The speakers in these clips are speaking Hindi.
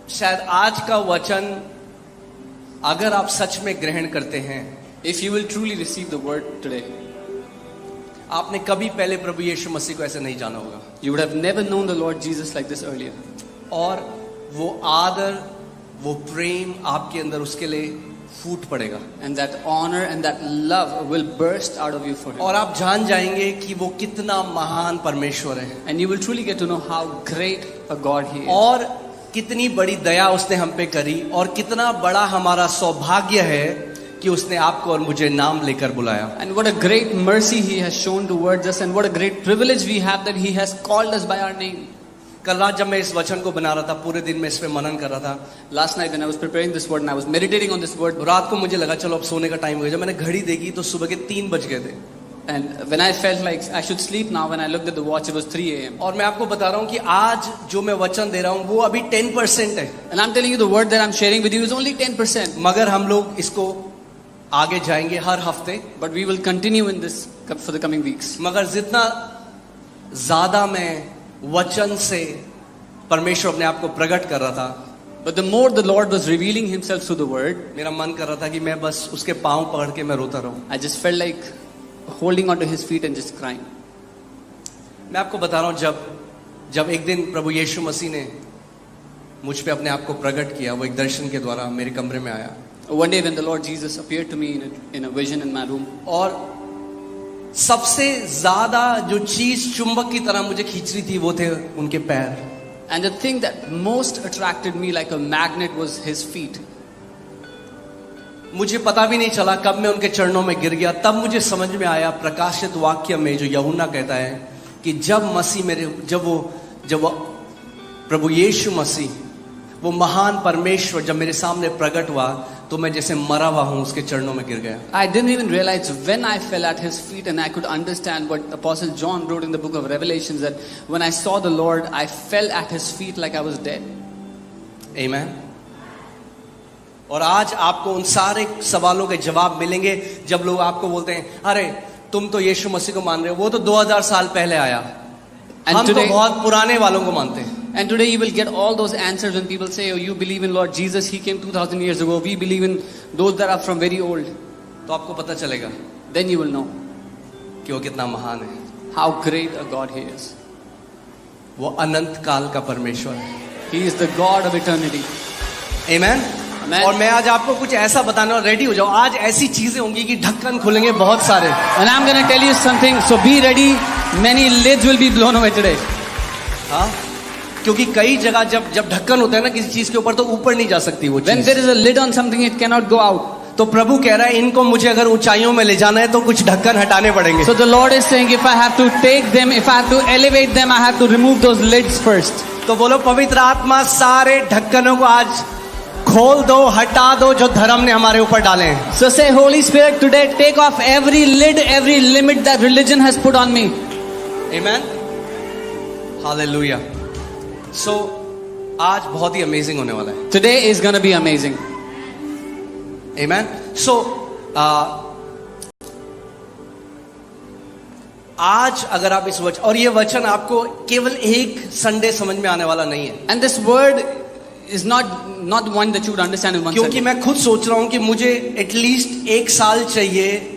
शायद आज का वचन अगर आप सच में ग्रहण करते हैं, If you will truly receive the word today, आपने कभी पहले प्रभु यीशु मसीह को ऐसे नहीं जाना होगा, you would have never known the Lord Jesus like this earlier. और वो आदर, वो प्रेम आपके अंदर उसके लिए फूट पड़ेगा, And that honor and that love will burst out of you for Him. और आप जान जाएंगे कि वो कितना महान परमेश्वर है, And you will truly get to know how great a God He is. और कितनी बड़ी दया उसने हम पे करी, और कितना बड़ा हमारा सौभाग्य है कि उसने आपको और मुझे नाम लेकर बुलाया. And what a great mercy He has shown towards us, and what a great privilege we have that He has called us by our name. कल रात जब मैं इस वचन को बना रहा था, पूरे दिन में इस पे मनन कर रहा था, Last night when I was preparing this word and I was meditating on this word, रात को मुझे लगा चलो अब सोने का टाइम हो गया. जब मैंने घड़ी देखी तो सुबह के 3 बज गए थे, and when I felt like I should sleep now, when I looked at the watch, it was 3 a.m. और मैं आपको बता रहा हूँ कि आज जो मैं वचन दे रहा हूँ वो अभी 10% है, And I'm telling you, the word that I'm sharing with you is only 10%. मगर हम लोग इसको आगे जाएंगे हर हफ्ते. But we will continue in this for the coming weeks. मगर जितना ज्यादा मैं वचन से परमेश्वर अपने आप को प्रकट कर रहा था, But the more the Lord was revealing Himself through the word, मेरा मन कर रहा था कि मैं बस उसके पांव पकड़ के मैं रोता रहूं. I just felt like holding onto His feet and just crying. मैं आपको बता रहा हूं, जब एक दिन प्रभु यीशु मसीह ने मुझ पे अपने आप को प्रकट किया, वो एक दर्शन के द्वारा मेरे कमरे में आया, One day when the Lord Jesus appeared to me in a vision in my room, और सबसे ज्यादा जो चीज चुंबक की तरह मुझे खींच रही थी वो थे उनके पैर. and the thing that most attracted me like a magnet was His feet. मुझे पता भी नहीं चला कब मैं उनके चरणों में गिर गया. तब मुझे समझ में आया प्रकाशित वाक्य में जो यूहन्ना कहता है कि जब वो प्रभु यीशु मसीह, वो महान परमेश्वर जब मेरे सामने प्रकट हुआ, तो मैं जैसे मरा हुआ हूं उसके चरणों में गिर गया. I didn't even realize when I fell at His feet, and I could understand what Apostle John wrote in the book of Revelations, that when I saw the Lord, I fell at His feet like I was dead. Amen. और आज आपको उन सारे सवालों के जवाब मिलेंगे जब लोग आपको बोलते हैं अरे तुम तो यीशु मसीह को मान रहे हो, वो तो 2000 साल पहले आया, हम तो बहुत पुराने वालों को मानते हैं. And today you will get all those answers when people say, oh, you believe in Lord Jesus, He came 2000 years ago, we believe in those that are from very old. तो आपको पता चलेगा Then you will know कि वो कितना महान है. how great a God He is. वो अनंत काल का परमेश्वर है. He is the God of eternity. Amen. Amen. और मैं आज आपको कुछ ऐसा बताने और रेडी हो जाओ. आज ऐसी चीजें होंगी कि ढक्कन खुलेंगे बहुत सारे. And I'm going to tell you something, so be ready. Many lids will be blown away today. हाँ, क्योंकि कई जगह जब ढक्कन होता है ना किसी चीज के ऊपर, तो ऊपर नहीं जा सकती वो When चीज. there is a lid on something, it cannot go out. तो प्रभु कह रहा है इनको मुझे अगर ऊंचाइयों में ले जाना है तो कुछ ढक्कन हटाने पड़ेंगे. So the Lord is saying, if I have to take them, if I have to elevate them, I have to remove those lids first. तो बोलो पवित्र आत्मा सारे ढक्कनों को आज खोल दो, हटा दो जो धर्म ने हमारे ऊपर डाले हैं. So say, Holy Spirit, today take off every lid, every limit that religion has put on me. Amen. Hallelujah. So आज बहुत ही अमेजिंग होने वाला है. Today is going to be amazing. Amen. So आज अगर आप इस वचन, और ये वचन आपको केवल एक संडे समझ में आने वाला नहीं है. And this word is not one that you would understand in one क्योंकि Sunday. मैं खुद सोच रहा हूं कि मुझे एटलीस्ट 1 साल चाहिए.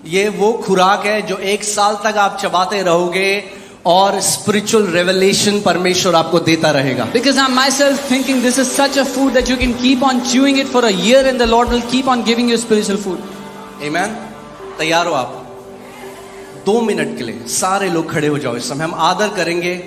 ये वो खुराक है जो 1 साल तक आप चबाते रहोगे और स्पिरिचुअल रेवलेशन परमेश्वर आपको देता रहेगा. Because I'm myself thinking this is such a food that you can keep on chewing it for a year and the Lord will keep on giving you spiritual food. Amen. तैयार हो आप? 2 मिनट के लिए सारे लोग खड़े हो जाओ. इस समय हम आदर करेंगे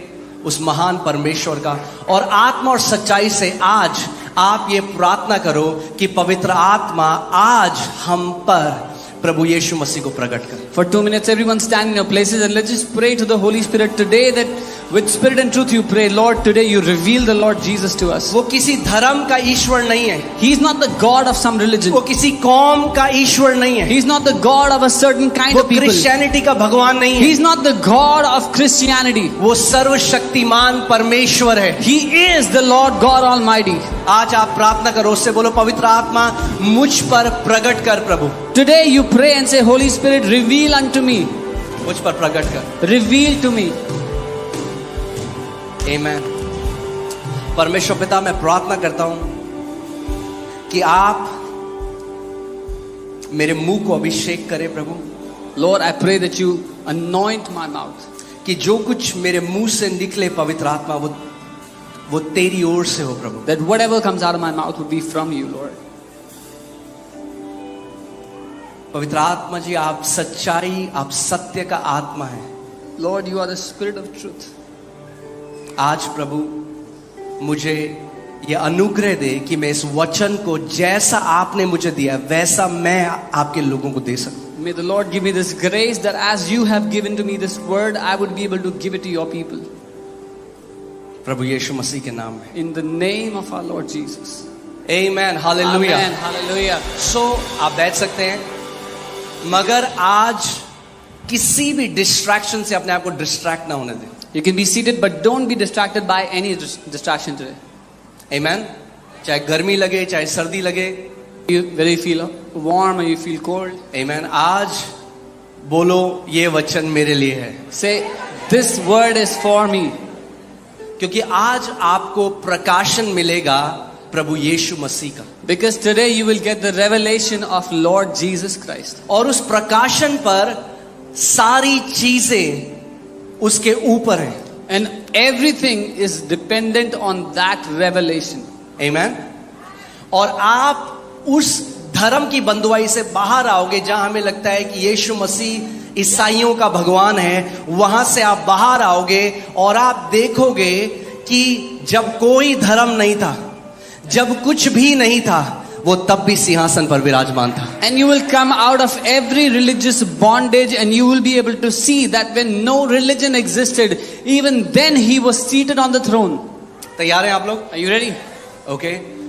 उस महान परमेश्वर का, और आत्मा और सच्चाई से आज आप ये प्रार्थना करो कि पवित्र आत्मा आज हम पर प्रभु यीशु मसीह को प्रकट कर. For 2 minutes, everyone stand in your places and let's just pray to the Holy Spirit today, that with spirit and truth you pray, Lord, today you reveal the Lord Jesus to us. वो किसी धर्म का ईश्वर नहीं है. He is not the God of some religion. वो किसी कौम का ईश्वर नहीं है. He is not the God of a certain kind वो of people. क्रिश्चियनिटी का भगवान नहीं He है. is not the God of Christianity. वो सर्वशक्तिमान परमेश्वर है. He is the Lord God Almighty. आज आप प्रार्थना करो, उससे बोलो पवित्र आत्मा मुझ पर प्रकट कर प्रभु. Today you pray and say, Holy Spirit, reveal unto me. मुझ पर प्रकट कर. Reveal to me. Amen. परमेश्वर पिता, मैं प्रार्थना करता हूं कि आप मेरे मुंह को अभिषेक करें प्रभु। Lord, I pray that you anoint my mouth. कि जो कुछ मेरे मुंह से निकले पवित्र आत्मा वो तेरी ओर से हो प्रभु। That whatever comes out of my mouth would be from you, Lord. पवित्र आत्मा जी, आप सच्चाई, आप सत्य का आत्मा है। Lord, you are the Spirit of truth. आज प्रभु मुझे ये अनुग्रह दे कि मैं इस वचन को जैसा आपने मुझे दिया वैसा मैं आपके लोगों को दे सकूं। May the Lord give me this grace that as you have given to me this word, I would be able to give it to your people. प्रभु यीशु मसीह के नाम में। In the name of our Lord Jesus. Amen. Hallelujah. Amen. Hallelujah. So आप बैठ सकते हैं, मगर आज किसी भी डिस्ट्रैक्शन से अपने आप को डिस्ट्रैक्ट ना होने दें। You can be seated, but don't be distracted by any distraction today. Amen. चाहे गर्मी लगे, चाहे सर्दी लगे, Whether you feel warm or you feel cold. Amen. आज बोलो ये वचन मेरे लिए है, Say, this word is for me. क्योंकि आज आपको प्रकाशन मिलेगा प्रभु यीशु मसीह का, Because today you will get the revelation of Lord Jesus Christ. और उस प्रकाशन पर सारी चीजें उसके ऊपर हैं। And everything is dependent on that revelation. Amen. और आप उस धर्म की बंधुआई से बाहर आओगे जहां हमें लगता है कि यीशु मसीह ईसाइयों का भगवान है, वहां से आप बाहर आओगे और आप देखोगे कि जब कोई धर्म नहीं था, जब कुछ भी नहीं था, वो तब भी सिंहासन पर विराजमान था। And you will come out of every religious bondage and you will be able to see that when no religion existed, even then he was seated on the throne. तैयार हैं आप लोग? Are you ready? ओके।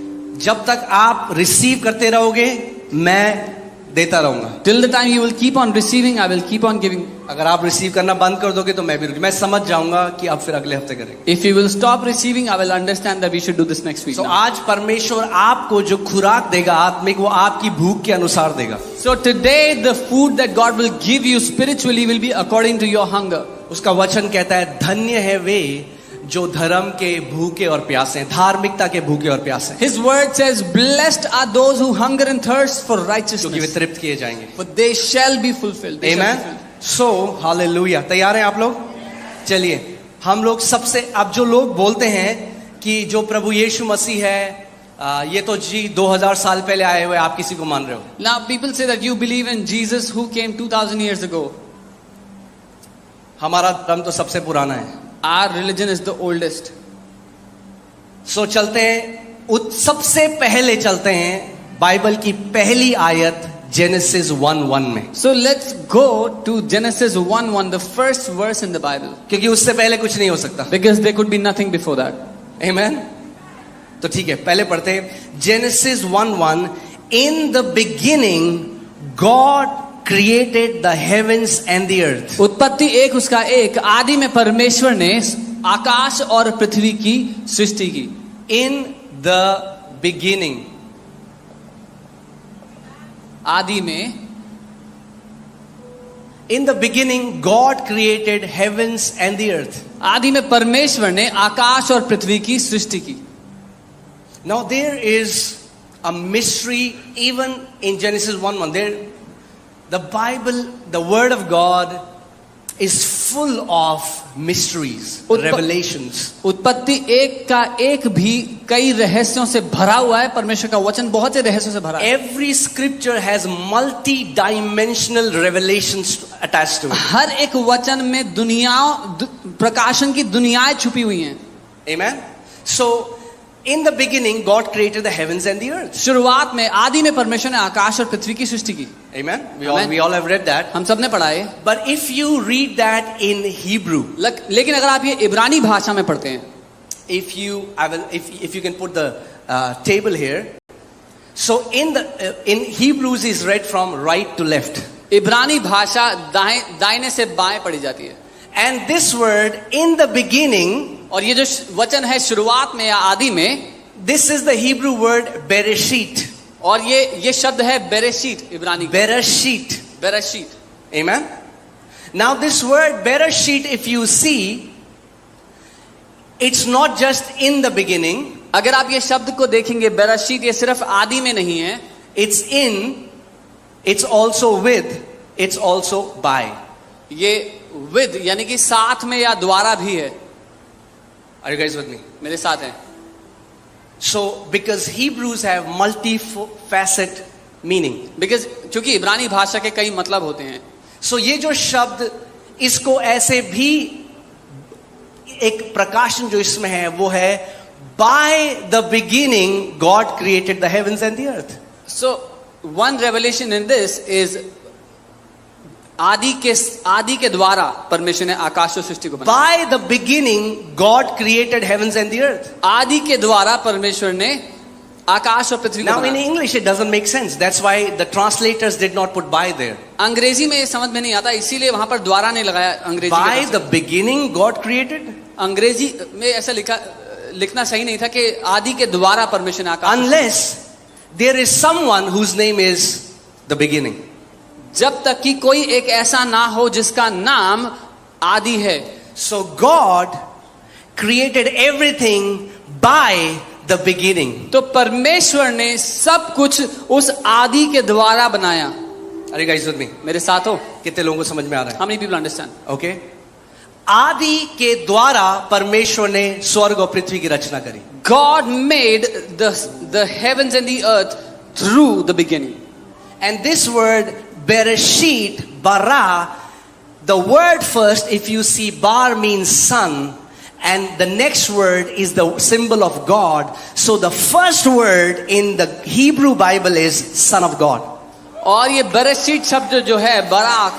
जब तक आप रिसीव करते रहोगे मैं देता रहूंगा। Till the time you will keep on receiving, I will keep on giving. अगर आप रिसीव करना बंद कर दोगे तो मैं समझ जाऊंगा कि अब फिर अगले हफ्ते करेंगे। If you will stop receiving, I will understand that we should do this next week. तो now. आज परमेश्वर आपको जो खुराक देगा आत्मिक, वो आपकी भूख के अनुसार देगा। So today the food that God will give you spiritually will be according to your hunger. उसका वचन कहता है धन्य है वे जो धर्म के भूखे और प्यासे हैं, धार्मिकता के भूखे और प्यासे हैं, His word says, blessed are those who hunger and thirst for क्योंकि वे righteousness, तृप्त किए जाएंगे। for they shall be fulfilled. They shall be Amen. fulfilled. So hallelujah. तैयार हैं आप लोग? चलिए, हम लोग सबसे, अब जो लोग बोलते हैं कि जो प्रभु यीशु मसीह है, ये तो जी 2000 साल पहले आए हुए, आप किसी को मान रहे हो? Now people say that you believe in Jesus who came 2000 years ago. हमारा धर्म तो सबसे पुराना है। Our religion is the oldest. सो चलते हैं, सबसे पहले चलते हैं बाइबल की पहली आयत जेनेसिस 1:1 में, So let's go to Genesis 1:1, the first verse in the Bible, क्योंकि उससे पहले कुछ नहीं हो सकता। because there could be nothing before that. Amen. तो ठीक है, पहले पढ़ते हैं genesis 1:1। In the beginning God created the heavens and the earth. उत्पत्ति 1 उसका 1, आदि में परमेश्वर ने आकाश और पृथ्वी की सृष्टि की। In the beginning, आदि में, in the beginning God created heavens and the earth. आदि में परमेश्वर ने आकाश और पृथ्वी की सृष्टि की। Now there is a mystery even in Genesis 1:1. The Bible, the Word of God is full of mysteries, revelations. उत्पत्ति 1 का 1 भी कई रहस्यों से भरा हुआ है। परमेश्वर का वचन बहुत से रहस्यों से भरा है। Every scripture has multi-dimensional revelations attached to it. हर एक वचन में प्रकाशन की दुनियाएं छुपी हुई हैं। Amen. So in the beginning God created the heavens and the earth. शुरुआत में, आदि में परमेश्वर ने आकाश और पृथ्वी की सृष्टि की। Amen. Amen. We all have read that. हम सब ने पढ़ा है। But if you read that in Hebrew, लेकिन अगर आप ये इब्रानी भाषा में पढ़ते हैं, if you can put the table here. So in Hebrews is read from right to left. इब्रानी भाषा दाहिने से बाएं पढ़ी जाती है। And this word in the beginning, और ये जो वचन है शुरुआत में या आदि में, this is the Hebrew word bereshit. और ये शब्द है बेरेशीत, इब्रानी Bereshit. बेरेशीत। Amen. Now this word bereshit, if you see, It's not just in the beginning, अगर आप ये शब्द को देखेंगे, बेराशीत, ये सिर्फ आदि में नहीं है, it's in, it's also with, it's also by. ये विद यानी कि साथ में या द्वारा भी है. Are you guys with me? मेरे साथ हैं. So, because Hebrews have multifaceted meaning. Because क्योंकि इब्रानी भाषा के कई मतलब होते हैं. So, ये जो शब्द, इसको ऐसे भी एक प्रकाशन जो इसमें है वो है by the beginning God created the heavens and the earth. So one revelation in this is आदि के द्वारा परमेश्वर ने आकाश और सृष्टि को बनाया. By the beginning God created heavens and the earth. आदि के द्वारा परमेश्वर ने आकाश और पृथ्वी को Now in बनाया. English it doesn't make sense. That's why the translators did not put by there. अंग्रेजी में ये समझ में नहीं आता, इसीलिए वहां पर द्वारा नहीं लगाया. अंग्रेजी By the beginning God created. अंग्रेजी में ऐसा लिखना सही नहीं था कि आदि के द्वारा परमेश्वर ने आकाश. Unless there is someone whose name is the beginning. जब तक कि कोई एक ऐसा ना हो जिसका नाम आदि है. So God created everything by the beginning. तो परमेश्वर ने सब कुछ उस आदि के द्वारा बनाया. Are you guys with me? मेरे साथ हो? कितने लोगों को समझ में आ रहा है? How many people understand? Okay? आदि के द्वारा परमेश्वर ने स्वर्ग और पृथ्वी की रचना करी. God made the heavens and the earth through the beginning. And this word Bereshit, bara, the word first, if you see bar means sun, and the next word is the symbol of God. So the first word in the Hebrew Bible is Son of God. और ये बरशीत शब्द जो है, बरा,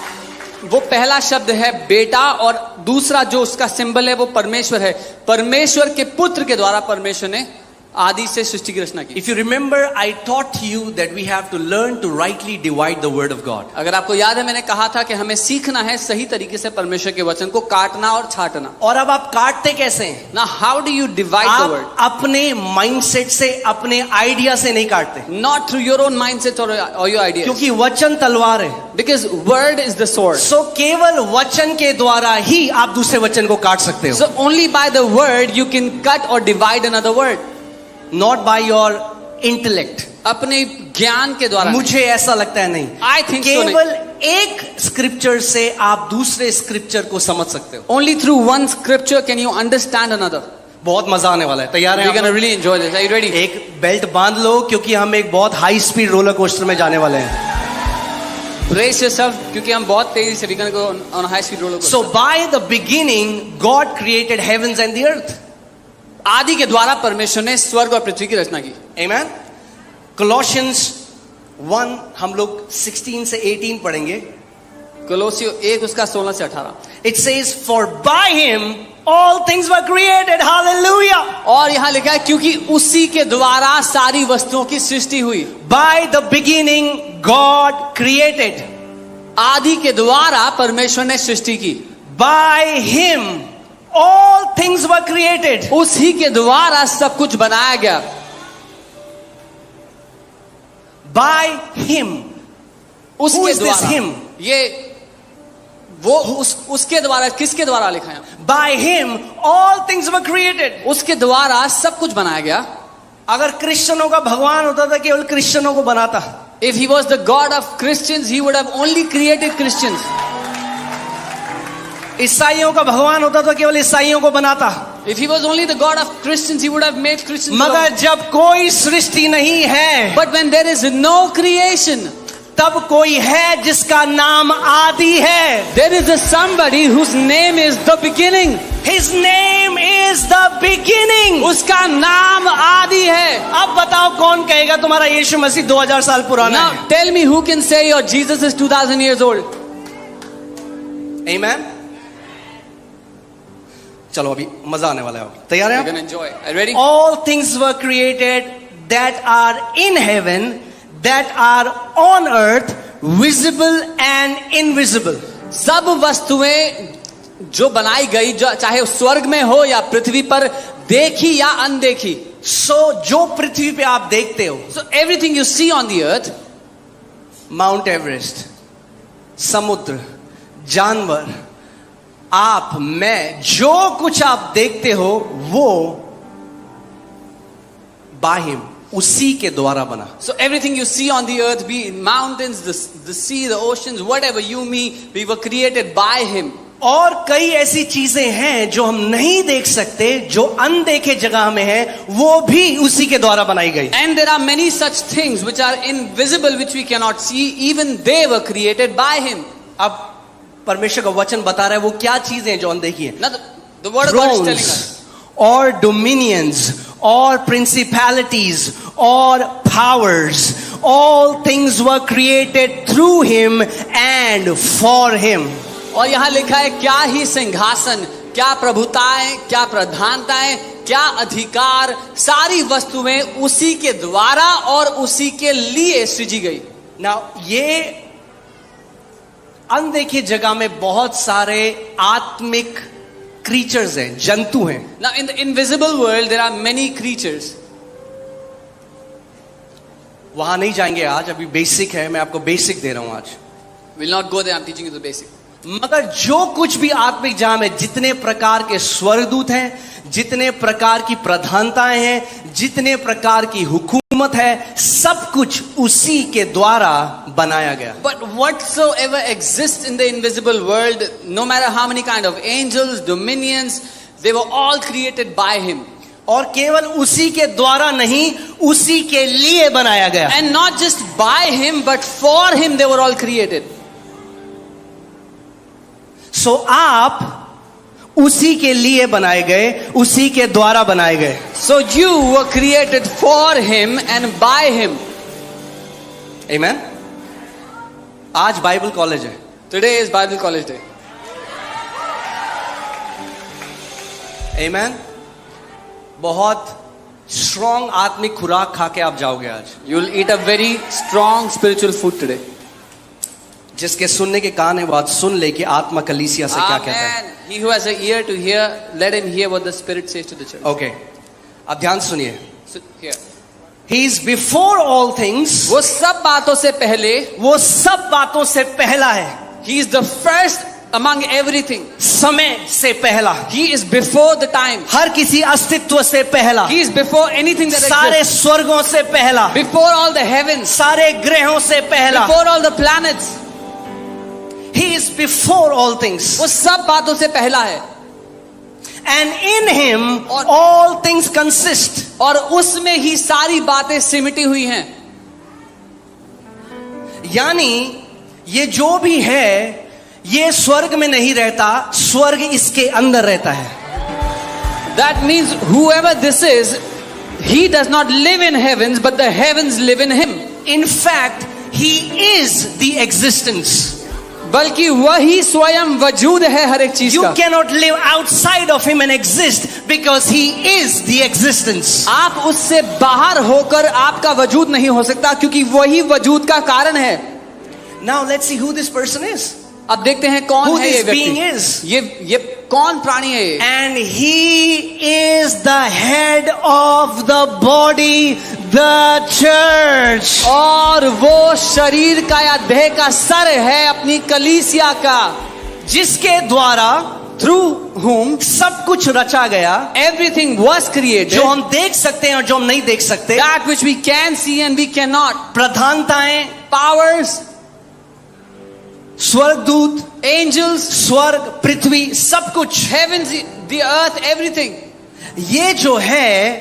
वो पहला शब्द है बेटा, और दूसरा जो उसका सिंबल है वो परमेश्वर है. परमेश्वर के पुत्र के द्वारा परमेश्वर ने आदि से सृष्टि की रचना की. If you remember, I taught you that we have to learn to rightly divide the word of God. अगर आपको याद है, मैंने कहा था कि हमें सीखना है सही तरीके से परमेश्वर के वचन को काटना और छांटना. और अब आप काटते कैसे हैं? Now how do you divide the word? आप अपने माइंडसेट से, अपने आइडिया से नहीं काटते. Not through your own mindset or your ideas. क्योंकि वचन तलवार है. Because word is the sword. So केवल वचन के द्वारा ही आप दूसरे वचन को काट सकते हो. So only by the word you can cut or divide another word. Not by your intellect. अपने ज्ञान के द्वारा. मुझे ऐसा लगता है नहीं. I think so केवल एक स्क्रिप्चर से आप दूसरे स्क्रिप्चर को समझ सकते हो. Only through one scripture can you understand another. बहुत मजा आने वाला है. तैयार हैं? We're gonna really enjoy this. Are you ready? एक बेल्ट बांध लो, क्योंकि हम एक बहुत हाई स्पीड रोलर कोस्टर में जाने वाले हैं. Brace yourself, क्योंकि हम बहुत तेजी से we're gonna go on a high speed roller coaster. So by the beginning God created heavens and the earth. आदि के द्वारा परमेश्वर ने स्वर्ग और पृथ्वी की रचना की. Amen. Colossians 1 हम लोग 16 से 18 पढ़ेंगे. कोलोसियो 1 उसका 16 से 18. It says, for by him all things were created. Hallelujah. और यहाँ लिखा है क्योंकि उसी के द्वारा सारी वस्तुओं की सृष्टि हुई. By the beginning God created. आदि के द्वारा परमेश्वर ने सृष्टि की. By him all things were created. उसी के द्वारा सब कुछ बनाया गया. By him. Who उसके is this द्वारा. him? ये वो उसके द्वारा, किसके द्वारा लिखा है? By him all things were created. उसके द्वारा सब कुछ बनाया गया. अगर क्रिश्चियनों का भगवान होता था केवल क्रिश्चियनों को बनाता. If he was the God of Christians, he would have only created Christians. ईसाइयों का भगवान होता तो केवल ईसाइयों को बनाता. If he was only the God of Christians, he would have made Christians. मगर जब कोई सृष्टि नहीं है, But when there is no creation, तब कोई है जिसका नाम आदि है. there is a somebody whose name is the beginning. His name is the beginning. उसका नाम आदि है. अब बताओ कौन कहेगा तुम्हारा यीशु मसीह 2000 साल पुराना Now है? tell me who can say your Jesus is 2000 years old. Amen. चलो अभी मजा आने वाला है. तैयार You're हैं? gonna enjoy. Are you ready? All things were created that are in heaven, that are on earth, visible and invisible. सब वस्तुएं जो बनाई गई, जो चाहे स्वर्ग में हो या पृथ्वी पर, देखी या अनदेखी. So जो पृथ्वी पे आप देखते हो, So everything you see on the earth, mount Everest, समुद्र, जानवर, आप, मैं, जो कुछ आप देखते हो वो by him, उसी के द्वारा बना. So everything you see on the earth, be it mountains, the sea, the oceans, whatever you me, we were created by him. और कई ऐसी चीजें हैं जो हम नहीं देख सकते, जो अनदेखे जगह में है, वो भी उसी के द्वारा बनाई गई. And there are many such things which are invisible, which we cannot see. Even they were created by him. अब परमेश्वर का वचन बता रहा है वो क्या चीजें हैं जो अनदेखी है. Now the word of God is telling us. Or dominions, or principalities, or powers, all things were created through him and for him. और यहाँ लिखा है, क्या ही सिंहासन, क्या प्रभुताएं, क्या प्रधानताएं, क्या अधिकार, सारी वस्तुएं उसी के द्वारा और उसी के लिए सृजी गई. Now ये अनदेखी जगह में बहुत सारे आत्मिक क्रीचर्स हैं, जंतु हैं. Now in the invisible world there are many creatures. वहां नहीं जाएंगे आज, अभी बेसिक है, मैं आपको बेसिक दे रहा हूं आज. We'll not go there, I'm teaching you the basic. मगर जो कुछ भी आत्मिक जहां में जितने प्रकार के स्वर्गदूत हैं, जितने प्रकार की प्रधानताएं हैं, जितने प्रकार की हुकूमत है, सब कुछ उसी के द्वारा बनाया गया. But whatsoever exists in the invisible world, no matter how many kind of angels, dominions, they were all created by him. और केवल उसी के द्वारा नहीं, उसी के लिए बनाया गया. And not just by him, but for him they were all created. सो आप उसी के लिए बनाए गए, उसी के द्वारा बनाए गए. So you were created for him and by him. Amen. आज बाइबल कॉलेज है. Today is Bible College Day. Amen. बहुत स्ट्रॉन्ग आत्मिक खुराक खा के आप जाओगे आज. You will eat a very strong spiritual food today. जिसके सुनने के कान है वो आज सुन ले कि आत्मा कलीसिया से क्या कहता है. Amen. He who has an ear to hear, let him hear what the Spirit says to the church. Okay, अब ध्यान सुनिए. So, here. He is before all things. वो सब बातों से पहले, वो सब बातों से पहला है. he is the first among everything. समय से पहला. He is before the time. हर किसी अस्तित्व से पहला. He is before anything that सारे exists. स्वर्गों से पहला. Before all the heavens. सारे ग्रहों से पहला. Before all the planets. He is before all things. वो सब बातों से पहला है. And in him और- all things consist. और उसमें ही सारी बातें सिमटी हुई हैं. यानी ये जो भी है, ये स्वर्ग में नहीं रहता, स्वर्ग इसके अंदर रहता है. That means whoever this is, he does not live in heavens, but the heavens live in him. In fact, he is the existence. बल्कि वही स्वयं वजूद है हर एक चीज You का. cannot live outside of him and exist because he is the existence. आप उससे बाहर होकर आपका वजूद नहीं हो सकता, क्योंकि वही वजूद का कारण है. Now let's see who this person is. अब देखते हैं कौन Who है ये this being व्यक्ति. is. ये कौन प्राणी है ये? And he is the head of the body, the church. और वो शरीर का या देह का सर है अपनी कलीसिया का. जिसके द्वारा, Through whom सब कुछ रचा गया, everything was created. जो हम देख सकते हैं और जो हम नहीं देख सकते. That which we can see and we cannot. प्रधानताएं, Powers, स्वर्गदूत, angels, स्वर्ग, पृथ्वी, सब कुछ. heavens, the earth, everything. ये जो है,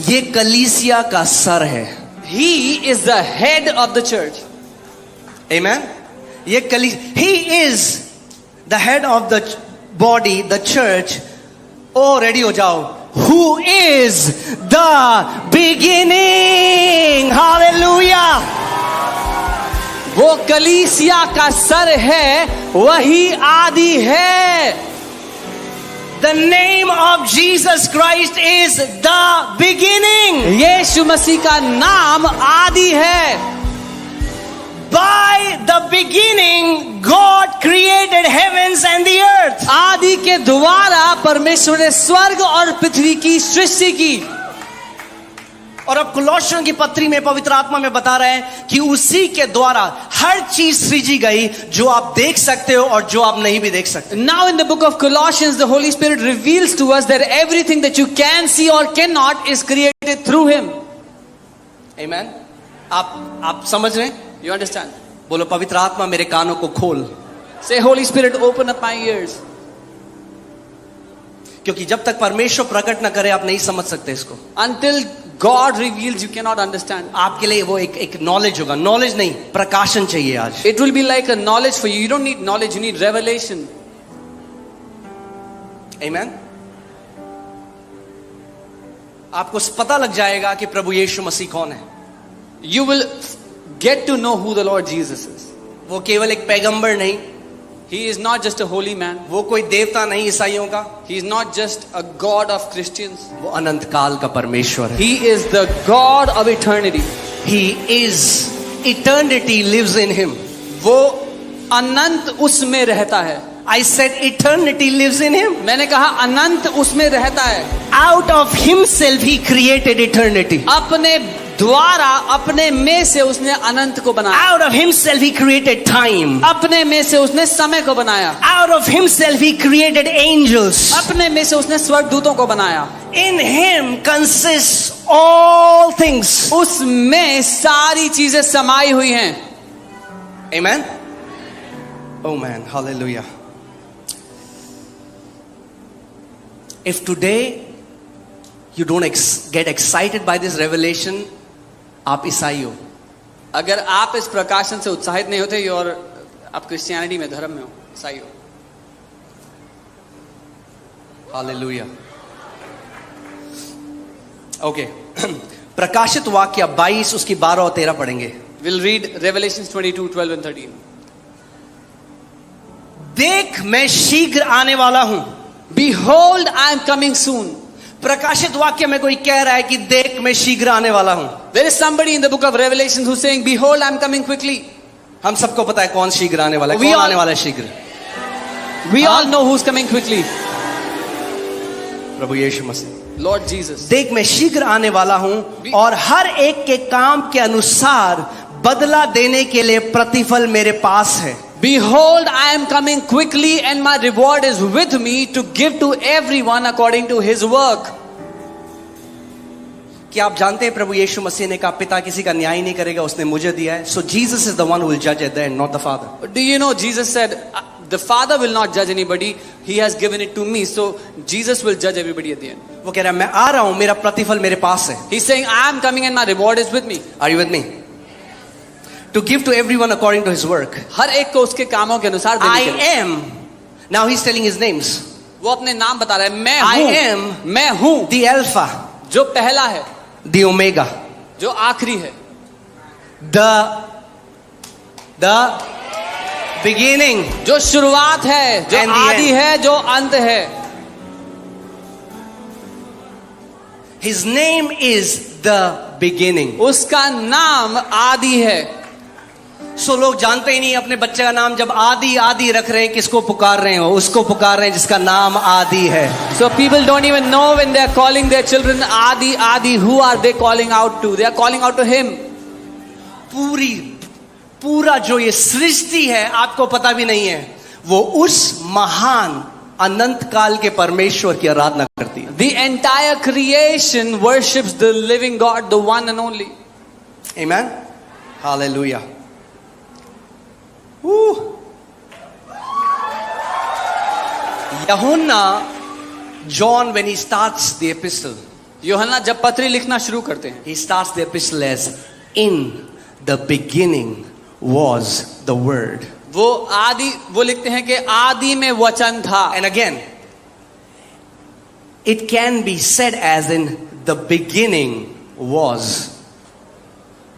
ये कलीसिया का सर है. He is the head of the church. Amen. ये he is the head of the body, the church. Oh, ready हो जाओ. Who is the beginning? Hallelujah. वो कलीसिया का सर है, वही आदि है. The name of Jesus Christ is the beginning. यीशु मसीह का नाम आदि है. By the beginning, God created heavens and the earth. आदि के द्वारा परमेश्वर ने स्वर्ग और पृथ्वी की सृष्टि की. और अब कुलोसियों की पत्री में पवित्र आत्मा में बता रहे हैं कि उसी के द्वारा हर चीज सृजी गई जो आप देख सकते हो और जो आप नहीं भी देख सकते. Now in the book of Colossians, the Holy Spirit reveals to us that everything that you can see or cannot is created through Him. Amen. आप समझ रहे हैं? You understand? बोलो पवित्र आत्मा मेरे कानों को खोल. Say, Holy Spirit, open up my ears. क्योंकि जब तक परमेश्वर प्रकट न करे आप नहीं समझ सकते इसको. Until God reveals, you cannot understand. आपके लिए वो एक नॉलेज होगा. नॉलेज नहीं, प्रकाशन चाहिए आज. It will be like a knowledge for you. You don't need knowledge, you need revelation. Amen. आपको पता लग जाएगा कि प्रभु यीशु मसीह कौन है. You will get to know who the Lord Jesus is. वो केवल एक पैगंबर नहीं, He is not just a holy man. वो कोई देवता नहीं ईसाइयों का, He is not just a God of Christians. वो अनंत काल का परमेश्वर है. He is the God of eternity. He is eternity lives in him. वो अनंत उसमें रहता है. I said eternity lives in him. मैंने कहा अनंत उसमें रहता है. Out of himself he created eternity. अपने द्वारा, अपने में से उसने अनंत को बनाया. Out of himself he created time. अपने में से उसने समय को बनाया. Out of himself he created angels. अपने में से उसने स्वर्गदूतों को बनाया. In him consists all things. उसमें सारी चीजें समाई हुई हैं. Amen. Oh man, hallelujah. If today you don't get excited by this revelation, आप ईसाई हो. अगर आप इस प्रकाशन से उत्साहित नहीं होते और आप क्रिश्चियनिटी में, धर्म में हो, ईसाई हो. Hallelujah. Okay. प्रकाशित वाक्य 22 उसकी 12 और 13 पढ़ेंगे. We'll read Revelations 22, 12 and 13. देख मैं शीघ्र आने वाला हूं. Behold, I am coming soon. प्रकाशित वाक्य में कोई कह रहा है कि देख मैं शीघ्र आने वाला हूं. There is somebody in the book of Revelation who's saying, behold, I am coming quickly. हम सबको पता है कौन शीघ्र आने वाला है. We कौन all- आने वाला है शीघ्र? We all know who's coming quickly. प्रभु यीशु मसीह. Lord Jesus. देख मैं शीघ्र आने वाला हूं और हर एक के काम के अनुसार बदला देने के लिए प्रतिफल मेरे पास है. Behold, I am coming quickly and my reward is with me to give to everyone according to his work. क्या आप जानते हैं प्रभु यीशु मसीह ने कहा पिता किसी का न्याय नहीं करेगा, उसने मुझे दिया है. So Jesus is the one who will judge at the end, not the Father. Do you know Jesus said, the Father will not judge anybody, he has given it to me, so Jesus will judge everybody at the end. वो कह रहा है मैं आ रहा हूं, मेरा प्रतिफल मेरे पास है. He's saying, I am coming and my reward is with me. Are you with me? To give to everyone according to his work. हर एक को उसके कामों के अनुसार देने I के लिए. am. Now he's telling his names. वो अपने नाम बता रहा है. मैं I हूं. am मैं हूं. the Alpha, जो पहला है, the Omega, जो आखिरी है, the beginning. जो शुरुआत है, जो And the आदि end. है, जो अंत है. His name is the beginning. उसका नाम आदि है. सो लोग जानते ही नहीं अपने बच्चे का नाम. जब आदि आदि रख रहे हैं किसको पुकार रहे हो? उसको पुकार रहे हैं जिसका नाम आदि है. So people don't even know when they are calling their children Adi, Adi, who are they calling out to? They are calling out to him. पूरा जो ये सृष्टि है आपको पता भी नहीं है, वो उस महान अनंत काल के परमेश्वर की आराधना करती है. The entire creation worships the living God, the one and only. Amen. Hallelujah. यूहन्ना, John, when he starts the epistle, यूहन्ना जब पत्री लिखना शुरू करते हैं, he starts the epistle as in the beginning was the word. वो लिखते हैं कि आदि में वचन था. And again, it can be said as in the beginning was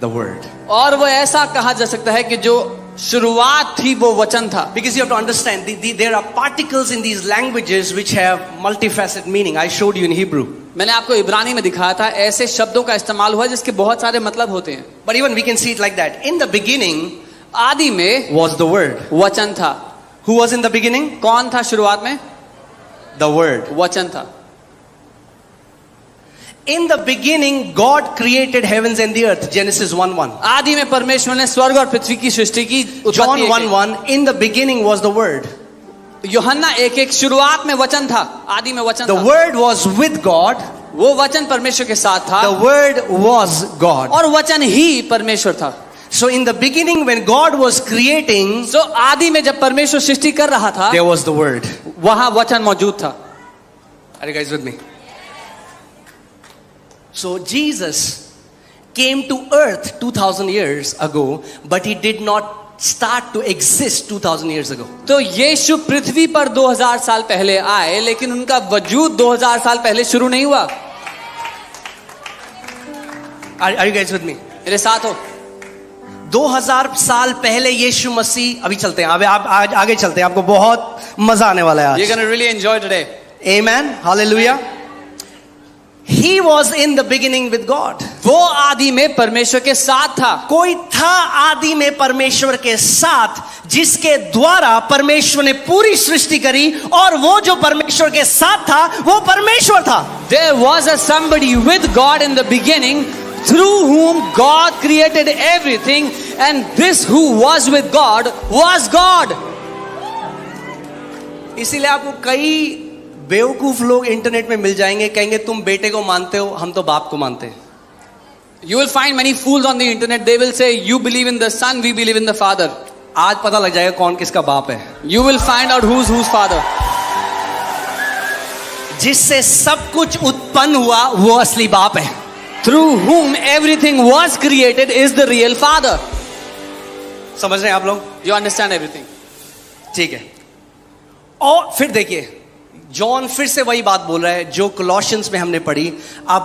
the word. और वो ऐसा कहा जा सकता है कि जो शुरुआत थी वो वचन था. Because you have to understand, there are particles in these languages which have multifaceted meaning. I showed you in Hebrew. मैंने आपको इब्रानी में दिखाया था, ऐसे शब्दों का इस्तेमाल हुआ जिसके बहुत सारे मतलब होते हैं. But even we can see it like that. In the beginning आदि में was the word. वचन था. Who was in the beginning? कौन था शुरुआत में? The word. वचन था. In the beginning, God created heavens and the earth. Genesis 1:1. आदि में परमेश्वर ने स्वर्ग और पृथ्वी की सृष्टि की। John उत्पत्ति 1:1. In the beginning was the Word. यूहन्ना 1:1 शुरुआत में वचन था, आदि में वचन The था। Word was with God. वो वचन परमेश्वर के साथ था The Word was God. और वचन ही परमेश्वर था। So in the beginning, when God was creating, तो आदि में जब परमेश्वर सृष्टि कर रहा था, there was the Word. वहां वचन मौजूद था। Are you guys with me? So Jesus came to earth 2000 years ago, but he did not start to exist 2000 years ago. तो यीशु पृथ्वी पर 2000 साल पहले आए, लेकिन उनका वजूद 2000 साल पहले शुरू नहीं हुआ। Are you guys with me? मेरे साथ हो? 2000 साल पहले यीशु मसीह, अभी चलते हैं, अभी आप आज आगे चलते हैं, आपको बहुत मजा आने वाला है आज। You're gonna really enjoy today. Amen. Hallelujah. He was in the beginning with God. वो आदि में परमेश्वर के साथ था। कोई था आदि में परमेश्वर के साथ, जिसके द्वारा परमेश्वर ने पूरी सृष्टि करी, और वो जो परमेश्वर के साथ था वो परमेश्वर था। There was a somebody with God in the beginning, through whom God created everything, and this who was with God was God. इसीलिए आपको कई बेवकूफ लोग इंटरनेट में मिल जाएंगे, कहेंगे तुम बेटे को मानते हो, हम तो बाप को मानते हैं। You will find many fools on the internet. They will say, "You believe in the Son, we believe in the Father." आज पता लग जाएगा कौन किसका बाप है। You will find out who's father. जिससे सब कुछ उत्पन्न हुआ वो असली बाप है। Through whom everything was created is the real Father. समझ रहे हैं आप लोग? You understand everything. ठीक है। और फिर देखिए, जॉन फिर से वही बात बोल रहा है जो कोलोशियंस में हमने पढ़ी। आप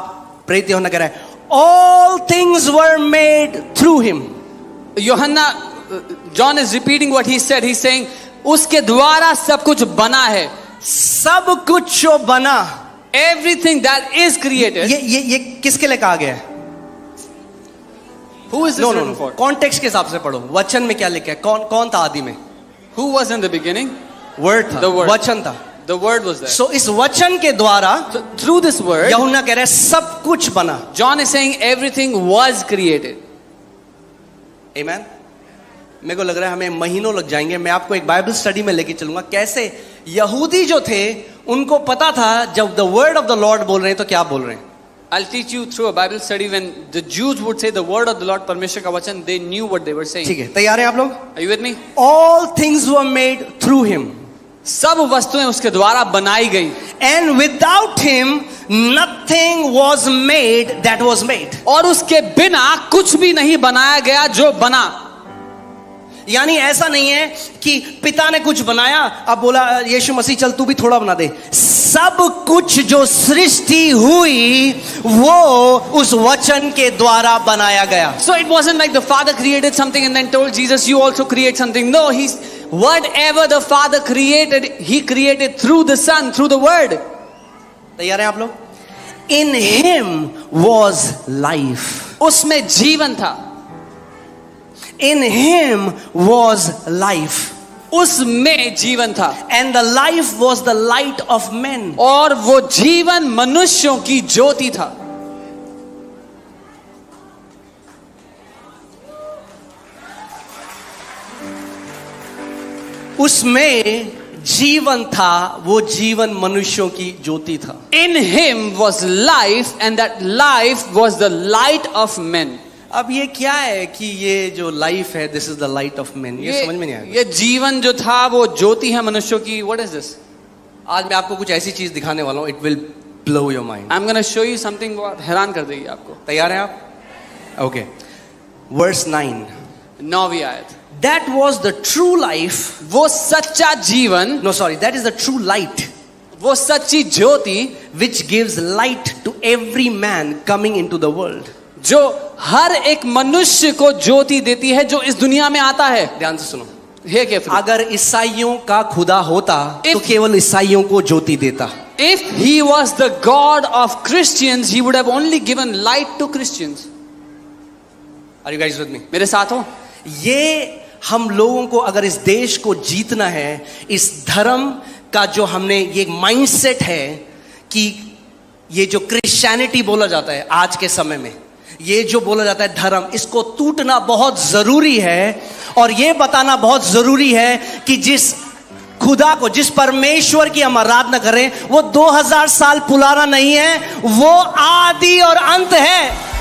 प्रेरित यूहन्ना कह रहा है, all things were made through him. यूहन्ना, John is repeating what he said. He's saying, उसके द्वारा सब कुछ बना है। सब कुछ जो बना, Everything that is created. ये किसके लिए कहा गया है? Who is this written for? Context के हिसाब से पढ़ो, वचन में क्या लिखा है, कौन था आदि में? Who was in the beginning? Word था, The word. वचन था। The word was there. सो इस वचन के द्वारा So, through this word, यूहन्ना कह रहा है सब कुछ बना। John is saying everything was created. आमेन। मेरे को लग रहा है हमें महीनों लग जाएंगे। मैं आपको एक बाइबल स्टडी में लेके चलूंगा, कैसे यहूदी जो थे उनको पता था जब the word of the Lord बोल रहे हैं तो क्या बोल रहे हैं। I'll teach you through a Bible study when the Jews would say the word of the Lord, परमेश्वर का वचन, they knew what they were saying. ठीक है, तैयार हैं आप लोग? Are you with me? All things were made through him. सब वस्तुएं उसके द्वारा बनाई गई, And without him nothing was made that was made. और उसके बिना कुछ भी नहीं बनाया गया जो बना। यानी ऐसा नहीं है कि पिता ने कुछ बनाया, अब बोला यीशु मसीह चल तू भी थोड़ा बना दे। सब कुछ जो सृष्टि हुई वो उस वचन के द्वारा बनाया गया। So it wasn't like the Father created something and then told Jesus, you also create something. No, he's whatever the Father created, he created through the Son, through the Word. तैयार हैं आप लोग? In him was life. उसमें जीवन था। In him was life. उसमें जीवन था। And the life was the light of men. और वो जीवन मनुष्यों की ज्योति था। उसमें जीवन था, वो जीवन मनुष्यों की ज्योति था। In him was life and that life was the light of men. अब ये क्या है कि ये जो लाइफ है, this is the light of man, ये समझ में नहीं आएगा। ये जीवन जो था वो ज्योति है मनुष्यों की। What is this? आज मैं आपको कुछ ऐसी चीज दिखाने वाला हूँ, it will blow your mind. I'm going to show you something बहुत हैरान कर देगी आपको। तैयार हैं आप? Okay, verse 9। 9वीं आयत। That was the true life. वो सच्चा जीवन, No, sorry, that is the true light वो सच्ची ज्योति which gives light to every man coming into the world. जो हर एक मनुष्य को ज्योति देती है जो इस दुनिया में आता है। ध्यान से सुनो, Hear carefully. अगर ईसाइयों का खुदा होता तो केवल ईसाइयों को ज्योति देता। If he was the God of Christians, he would have only given light to Christians. Are you guys with me? मेरे साथ हो? ये हम लोगों को अगर इस देश को जीतना है, इस धर्म का जो हमने ये माइंडसेट है कि ये जो क्रिश्चियनिटी बोला जाता है आज के समय में, ये जो बोला जाता है धर्म, इसको टूटना बहुत जरूरी है। और ये बताना बहुत जरूरी है कि जिस खुदा को, जिस परमेश्वर की हम आराधना करें, वो 2000 साल पुराना नहीं है, वो आदि और अंत है।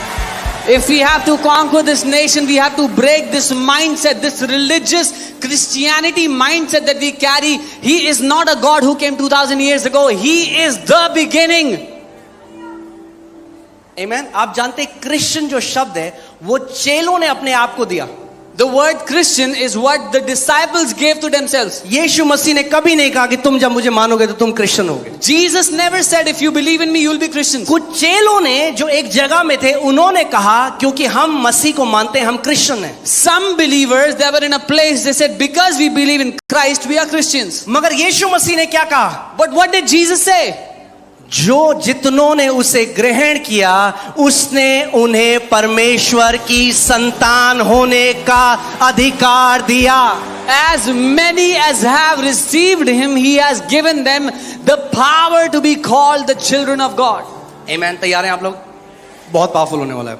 If we have to conquer this nation, we have to break this mindset, this religious Christianity mindset that we carry. He is not a God who came 2000 years ago. He is the beginning. Amen. आप जानते हैं क्रिश्चियन जो शब्द है वो चेलों ने अपने आप को दिया। The word Christian is what the disciples gave to themselves. यीशु मसीह ने कभी नहीं कहा कि तुम जब मुझे मानोगे तो तुम क्रिश्चियन होगे। Jesus never said, if you believe in me, you'll be Christians. कुछ चेलों ने जो एक जगह में थे, उन्होंने कहा क्योंकि हम मसीह को मानते हैं, हम क्रिश्चियन हैं। Some believers, they were in a place, they said, because we believe in Christ, we are Christians. मगर यीशु मसीह ने क्या कहा? But what did Jesus say? जो जितनों ने उसे ग्रहण किया, उसने उन्हें परमेश्वर की संतान होने का अधिकार दिया। As many as have received him, he has given them the power to be called the children of God. Amen. तैयार हैं आप लोग? बहुत पावरफुल होने वाला है।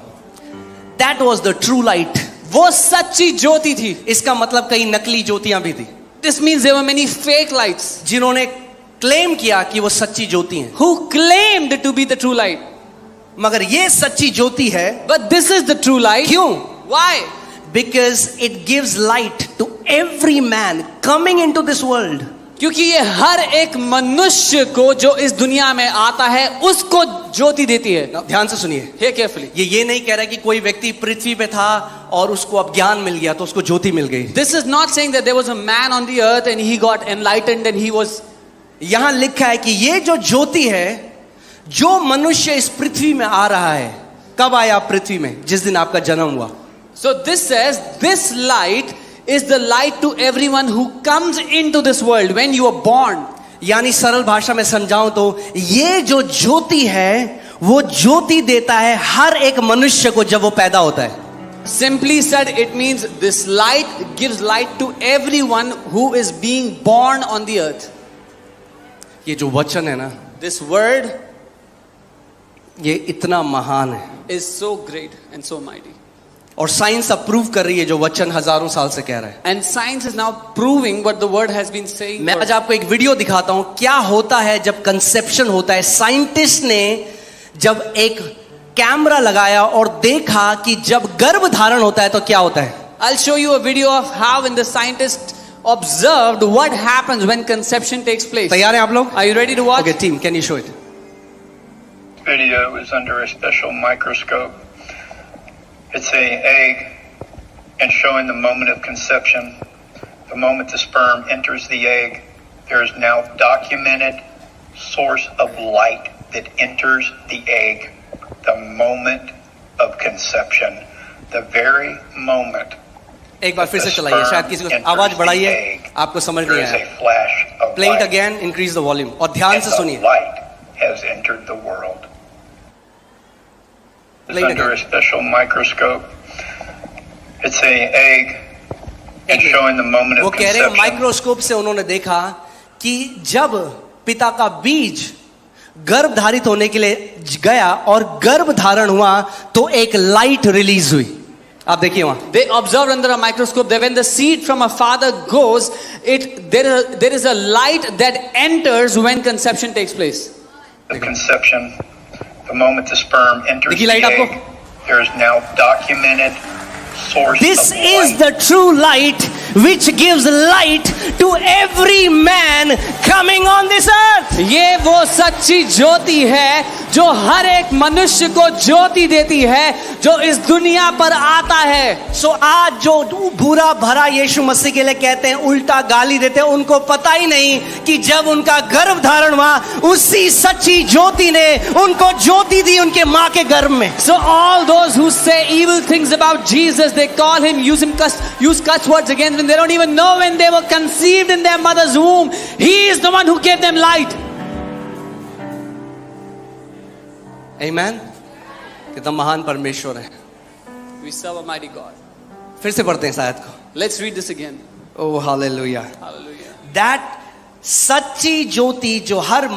That was the true light. वो सच्ची ज्योति थी। इसका मतलब कई नकली ज्योतियां भी थी। This means there were many fake lights. जिन्होंने क्लेम किया कि वो सच्ची ज्योति हैं। Who claimed to be the true light. मगर ये सच्ची ज्योति है। But this is the true light. क्यों? Why? Because it gives light to every man coming into this world. क्योंकि ये हर एक मनुष्य को जो इस दुनिया में आता है उसको ज्योति देती है। ध्यान से सुनिए। Hear carefully. ये नहीं कह रहा कि कोई व्यक्ति पृथ्वी पे था और उसको अब ज्ञान मिल गया तो उसको ज्योति मिल गई। This is not saying that there was a man on the earth and he got enlightened and he was. यहां लिखा है कि ये जो ज्योति है, जो मनुष्य इस पृथ्वी में आ रहा है, कब आया आप पृथ्वी में? जिस दिन आपका जन्म हुआ। So this says this light is the light to everyone who comes into this world when you are born. यानी सरल भाषा में समझाऊं तो ये जो ज्योति है वो ज्योति देता है हर एक मनुष्य को जब वो पैदा होता है। Simply said, it means this light gives light to everyone who is being born on the earth. ये जो वचन है ना, This word ये इतना महान है is so great and so mighty. और साइंस अब प्रूव कर रही है जो वचन हजारों साल से कह रहा है। And science is now proving what the word has been saying. मैं आज आपको एक वीडियो दिखाता हूं क्या होता है जब कंसेप्शन होता है। साइंटिस्ट ने जब एक कैमरा लगाया और देखा कि जब गर्भ धारण होता है तो क्या होता है। I'll show you a video of how when the scientists observed what happens when conception takes place. तैयार हैं आप लोग? Are you ready to watch? Okay, team, can you show it? Video is under a special microscope. It's a egg and showing the moment of conception. The moment the sperm enters the egg, there is now documented source of light that enters the egg. The moment of conception. The very moment. एक बार फिर से चलाइए, शायद किसी को आवाज बढ़ाइए, आपको समझ नहीं आया। Play it again, increase the volume और ध्यान से सुनिए। Light has entered the world. It's under a special microscope. It's a egg and showing the moment of वो कह रहे हैं conception. माइक्रोस्कोप से उन्होंने देखा कि जब पिता का बीज गर्भ धारित होने के लिए गया और गर्भ धारण हुआ तो एक लाइट रिलीज हुई। आप देखिए वहां। They observed under a microscope that when the seed from a father goes, there is a light that enters when conception takes place. The conception, the moment the sperm enters देखिए the लाइट आपको? egg, there is now documented source This of is light. the true light which gives light to every man coming on this earth. ये वो सच्ची ज्योति है जो हर एक मनुष्य को ज्योति देती है जो इस दुनिया पर आता है। सो आज जो बुरा भरा यीशु मसीह के लिए कहते हैं, उल्टा गाली देते हैं, उनको पता ही नहीं कि जब उनका गर्भ धारण हुआ उसी सच्ची ज्योति ने उनको ज्योति दी उनके माँ के गर्भ में। So all those who say evil things about Jesus, they call him, use cuss words against him. They don't even know when they were conceived in their mother's womb. He is the one who gave them light. Amen. कितना महान परमेश्वर है। We serve a mighty God. फिर से पढ़ते हैं शायद को। Let's read this again. Oh hallelujah. Hallelujah. That सच्ची ज्योति जो हर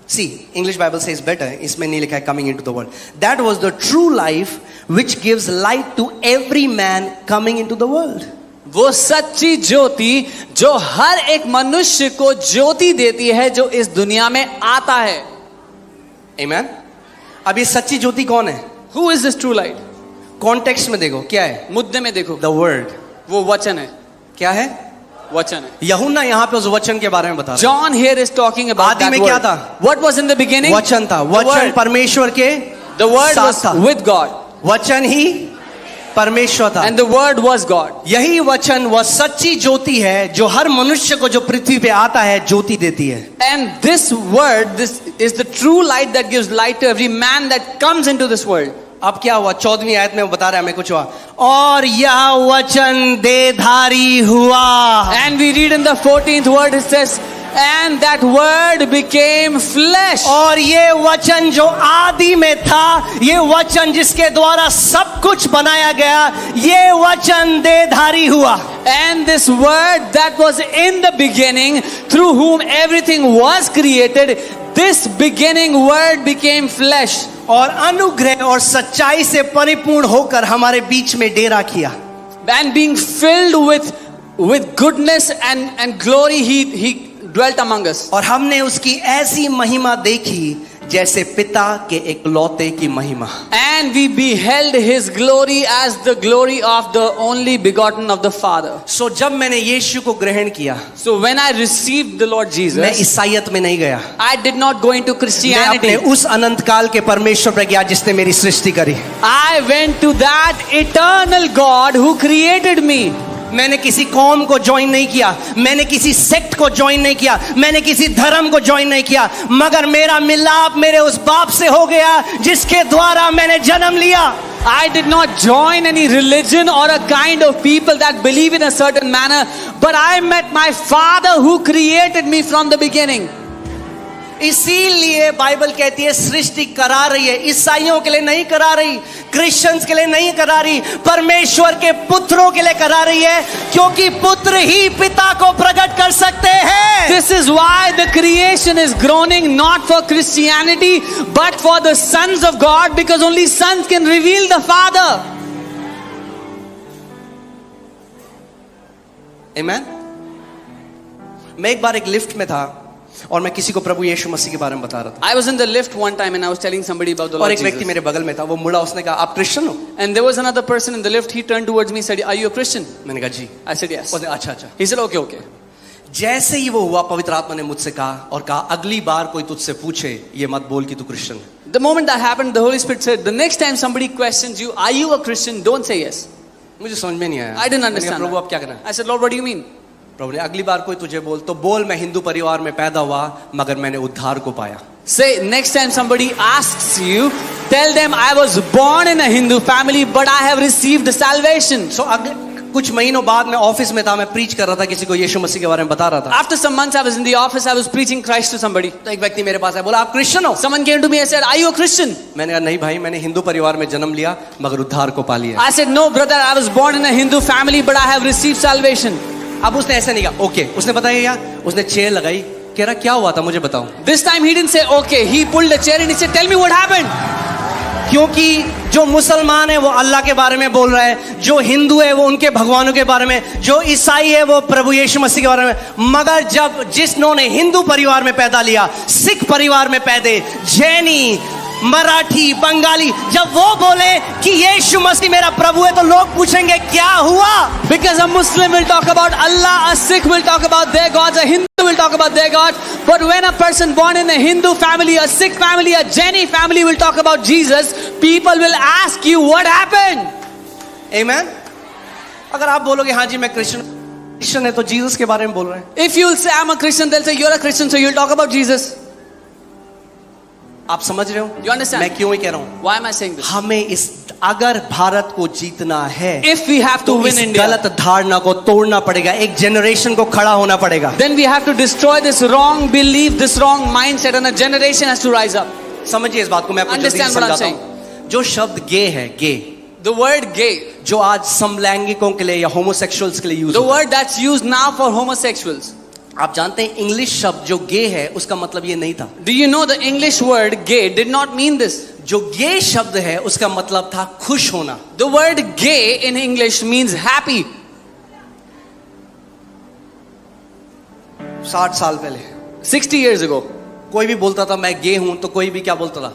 See, English Bible says better. इसमें नहीं लिखा है coming into the world. That was the true life which gives light to every man coming into the world. वो सच्ची ज्योति जो हर एक मनुष्य को ज्योति देती है जो इस दुनिया में आता है. Amen. अब ये सच्ची ज्योति कौन है? Who is this true light? Context में देखो क्या है. मुद्दे में देखो, द वर्ड. वो वचन है. क्या है? वचन है. यूहन्ना यहाँ पे उस वचन के बारे में बता रहा है. John here is talking about आदि that में word. क्या था? What was in the beginning? वचन था. The वचन word. परमेश्वर के The word साथ was था. with God वचन ही परमेश्वर था. and the word was God. यही वचन वह सच्ची ज्योति है जो हर मनुष्य को जो पृथ्वी पे आता है ज्योति देती है. And this word, this is the true light that gives light to every man that comes into this world. अब क्या हुआ? 14वीं आयत में वो बता रहा है हमें कुछ हुआ. और यह वचन देहधारी हुआ. And we read in the 14th word, it says, and that word became flesh. और ये वचन जो आदि में था, ये वचन जिसके द्वारा सब कुछ बनाया गया, ये वचन देहधारी हुआ. And this word that was in the beginning, through whom everything was created, this beginning word became flesh. और अनुग्रह और सच्चाई से परिपूर्ण होकर हमारे बीच में डेरा किया. And being filled with goodness and glory, he dwelt among us. और हमने उसकी ऐसी महिमा देखी जैसे पिता के एकलौते की महिमा. And we beheld his glory as the glory of the only begotten of the Father. सो जब मैंने यीशु को ग्रहण किया, So when I received the Lord मैं Jesus, ईसाईयत में नहीं गया. I did not go into मैं Christianity. अपने उस अनंत काल के परमेश्वर पर गया जिसने मेरी सृष्टि करी. I went to that eternal God who created me. मैंने किसी कौम को ज्वाइन नहीं किया, मैंने किसी सेक्ट को ज्वाइन नहीं किया, मैंने किसी धर्म को ज्वाइन नहीं किया, मगर मेरा मिलाप मेरे उस बाप से हो गया जिसके द्वारा मैंने जन्म लिया. I did not join any religion or a kind of people that believe in a certain manner, but I met my Father who created me from the beginning. इसीलिए बाइबल कहती है सृष्टि करा रही है. ईसाइयों के लिए नहीं करा रही, क्रिश्चियंस के लिए नहीं करा रही, परमेश्वर के पुत्रों के लिए करा रही है, क्योंकि पुत्र ही पिता को प्रकट कर सकते हैं. This is why the creation is groaning not for Christianity but for the sons of God, because only sons can reveal the Father. Amen. मैं एक बार एक लिफ्ट में था और मैं किसी को प्रभु यीशु मसीह के बारे में बता रहा था. I was in the lift one time and I was telling somebody about the और Lord एक व्यक्ति Jesus. मेरे बगल में था, वो मुड़ा, उसने कहा आप क्रिश्चियन हो? And there was another person in the lift. He turned towards me and said, "Are you a Christian?" मैंने कहा जी. I said, "Yes." उसने अच्छा अच्छा. He said, "Okay, okay." जैसे ही वो हुआ, पवित्र आत्मा ने मुझसे कहा और कहा अगली बार कोई तुझसे पूछे ये मत बोल कि तू क्रिश्चियन है. The moment that happened, the Holy Spirit said, "The next time somebody questions you, are you a Christian? Don't say yes." मुझे समझ में नहीं आया. I didn't मैंने कहा, understand. Prabhu that. अब क्या करना है? I said, "Lord, what do you mean?" प्रभु ने अगली बार कोई तुझे बोल तो बोल मैं हिंदू परिवार में पैदा हुआ मगर मैंने उद्धार को पाया. Say, next time somebody asks you, tell them I was born in a Hindu family, but I have received salvation. सो अगले कुछ महीनों बाद मैं ऑफिस में था, मैं प्रीच कर रहा था, किसी को यीशु मसीह के बारे में बता रहा था. After some months, I was in the office. I was preaching Christ to somebody. तो एक व्यक्ति मेरे पास आया, बोला आप क्रिश्चियन हो? Someone came to me and said, "Are you a Christian?" मैंने कहा नहीं भाई, मैंने हिंदू परिवार में जन्म लिया मगर उद्धार को पा लिया. I said, "No, brother, I was born in a Hindu family, but I have received salvation." अब उसने ऐसा नहीं कहा. ओके, उसने बताया क्या? उसने चेयर लगाई, कह रहा क्या हुआ था मुझे बताओ. This time he didn't say okay. He pulled a chair and he said, "Tell me what happened." क्योंकि जो मुसलमान है वो अल्लाह के बारे में बोल रहा है, जो हिंदू है वो उनके भगवानों के बारे में, जो ईसाई है वो प्रभु यीशु मसीह के बारे में. मगर जब जिसने हिंदू परिवार में पैदा लिया, सिख परिवार में पैदे, जैनी, मराठी, बंगाली, जब वो बोले कि यीशु मसीह मेरा प्रभु है तो लोग पूछेंगे क्या हुआ. Because a Muslim will talk about Allah, a Sikh will talk about their gods, a Hindu will talk about their God. But when a person born in a Hindu family, a Sikh family, a Jaini family will talk about Jesus, people will ask you what happened. Amen. अगर आप बोलोगे हाँ जी मैं क्रिश्चियन है तो जीसस के बारे में बोल रहे हैं. If you will say I'm a Christian, they'll say you're a Christian, so you'll talk about Jesus. आप समझ रहे हो? You understand? मैं क्यों ही कह रहा हूँ. Why am I saying this? हमें इस अगर भारत को जीतना है If we have to तो win इस India, गलत धारणा को तोड़ना पड़ेगा, एक जनरेशन को खड़ा होना पड़ेगा. then we have to destroy this wrong belief, this wrong mindset, and a generation has to rise up. समझिए इस बात को, मैं आपको जल्दी से Understand what I'm समझाता हूँ. जो शब्द गे है, गे The word gay, जो आज समलैंगिकों के लिए या होमोसेक्सुअल्स के लिए use the word that's used now for homosexuals, आप जानते हैं इंग्लिश शब्द जो गे है उसका मतलब ये नहीं था. Do you know the English word gay did not mean this? जो गे शब्द है उसका मतलब था खुश होना. The word gay in English means happy. 60 साल पहले 60 years ago, कोई भी बोलता था मैं गे हूं तो कोई भी क्या बोलता था,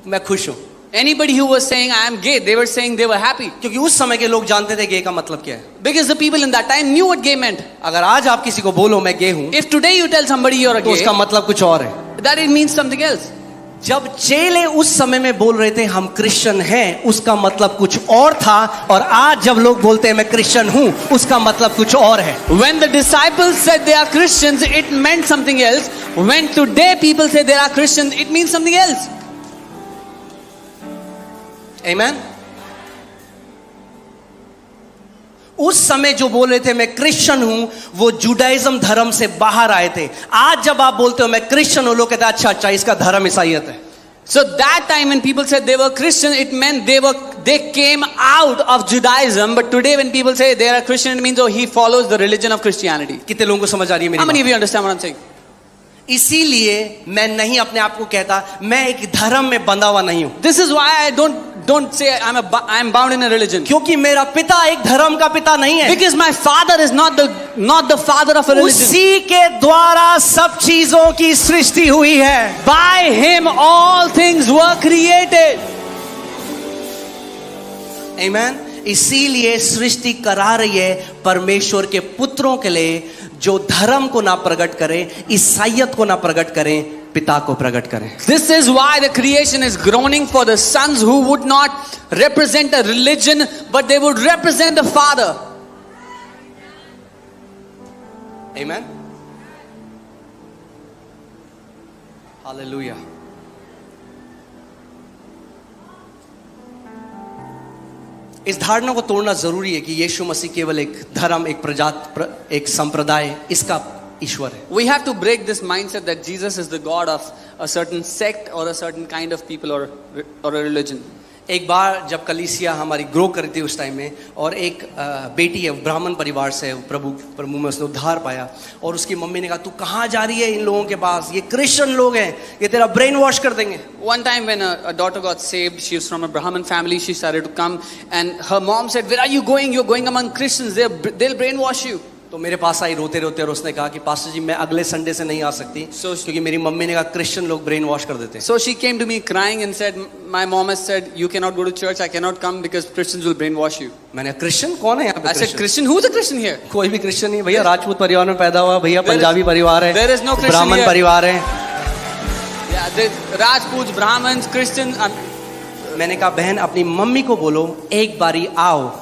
मैं खुश हूं. anybody who was saying I am gay, they were saying they were happy. क्योंकि उस समय के लोग जानते थे गे का मतलब क्या है. Because the people in that time knew what gay meant. अगर आज आप किसी को बोलो मैं गे हूं If today you tell somebody you're a तो gay, उसका मतलब कुछ और है. that it means something else. जब चेले उस समय में बोल रहे थे हम क्रिश्चियन हैं उसका मतलब कुछ और था, और आज जब लोग बोलते हैं मैं क्रिश्चियन हूं उसका मतलब कुछ और है. When the disciples said they are Christians, it meant something else. When today people say they are Christians, it means something else. Amen. उस समय जो बोल रहे थे मैं क्रिश्चियन हूं वो जुडाइज्म धर्म से बाहर आए थे. आज जब आप बोलते हो मैं क्रिश्चियन हूं लोग कहते हैं अच्छा अच्छा इसका धर्म ईसाईयत है. So that time when people said they were Christian, it meant they came out of Judaism. But today when people say they are a Christian, it means oh he follows the religion of Christianity. कितने लोगों को समझ आ रही है मेरी How many बात? of you understand what I'm saying? इसीलिए मैं नहीं अपने आप को कहता मैं एक धर्म में बंधा हुआ नहीं हूं, This is why I don't say I'm bound in a religion. क्योंकि मेरा पिता एक धर्म का पिता नहीं है. Because my father is not the father of a religion. उसी के द्वारा सब चीजों की सृष्टि हुई है. By him all things were created. Amen. इसीलिए सृष्टि करा रही है परमेश्वर के पुत्रों के लिए जो धर्म को ना प्रकट करें, ईसाईयत को ना प्रकट करें, पिता को प्रकट करें. This is why the creation is groaning for the sons who would not represent a religion, but they would represent the Father. Amen. Hallelujah. इस धारणा को तोड़ना जरूरी है कि यीशु मसीह केवल एक धर्म, एक संप्रदाय, इसका ईश्वर है. We have to break this mindset that Jesus is the God of a certain sect or a certain kind of people or a religion. एक बार जब कलीसिया हमारी ग्रो करी थी उस टाइम में, और एक बेटी है ब्राह्मण परिवार से, प्रभु में उसने उद्धार पाया, और उसकी मम्मी ने कहा तू कहाँ जा रही है इन लोगों के पास, ये क्रिश्चियन लोग हैं, ये तेरा ब्रेन वॉश कर देंगे. One time when a daughter got saved, she was from a Brahmin family, she started to come and her mom said, where are you going? You're going among Christians, they'll brainwash you. तो मेरे पास आई रोते रोते, और उसने कहा कि पास्टर जी मैं अगले संडे से नहीं आ सकती क्योंकि मेरी मम्मी ने कहा क्रिश्चियन लोग ब्रेन वॉश कर देते हैं. So she came to me crying and said, my mom has said you cannot go to church, I cannot come because Christians will brainwash you. मैंने क्रिश्चियन कौन है यहाँ पे? I said, Christian? Who's a Christian here? कोई भी क्रिश्चियन नहीं भैया, राजपूत परिवार में पैदा हुआ भैया, पंजाबी परिवार है, there is no Christian ब्राह्मण here. परिवार है. Yeah, there's Rajputs, Brahmins, Christians. मैंने कहा बहन अपनी मम्मी को बोलो एक बारी आओ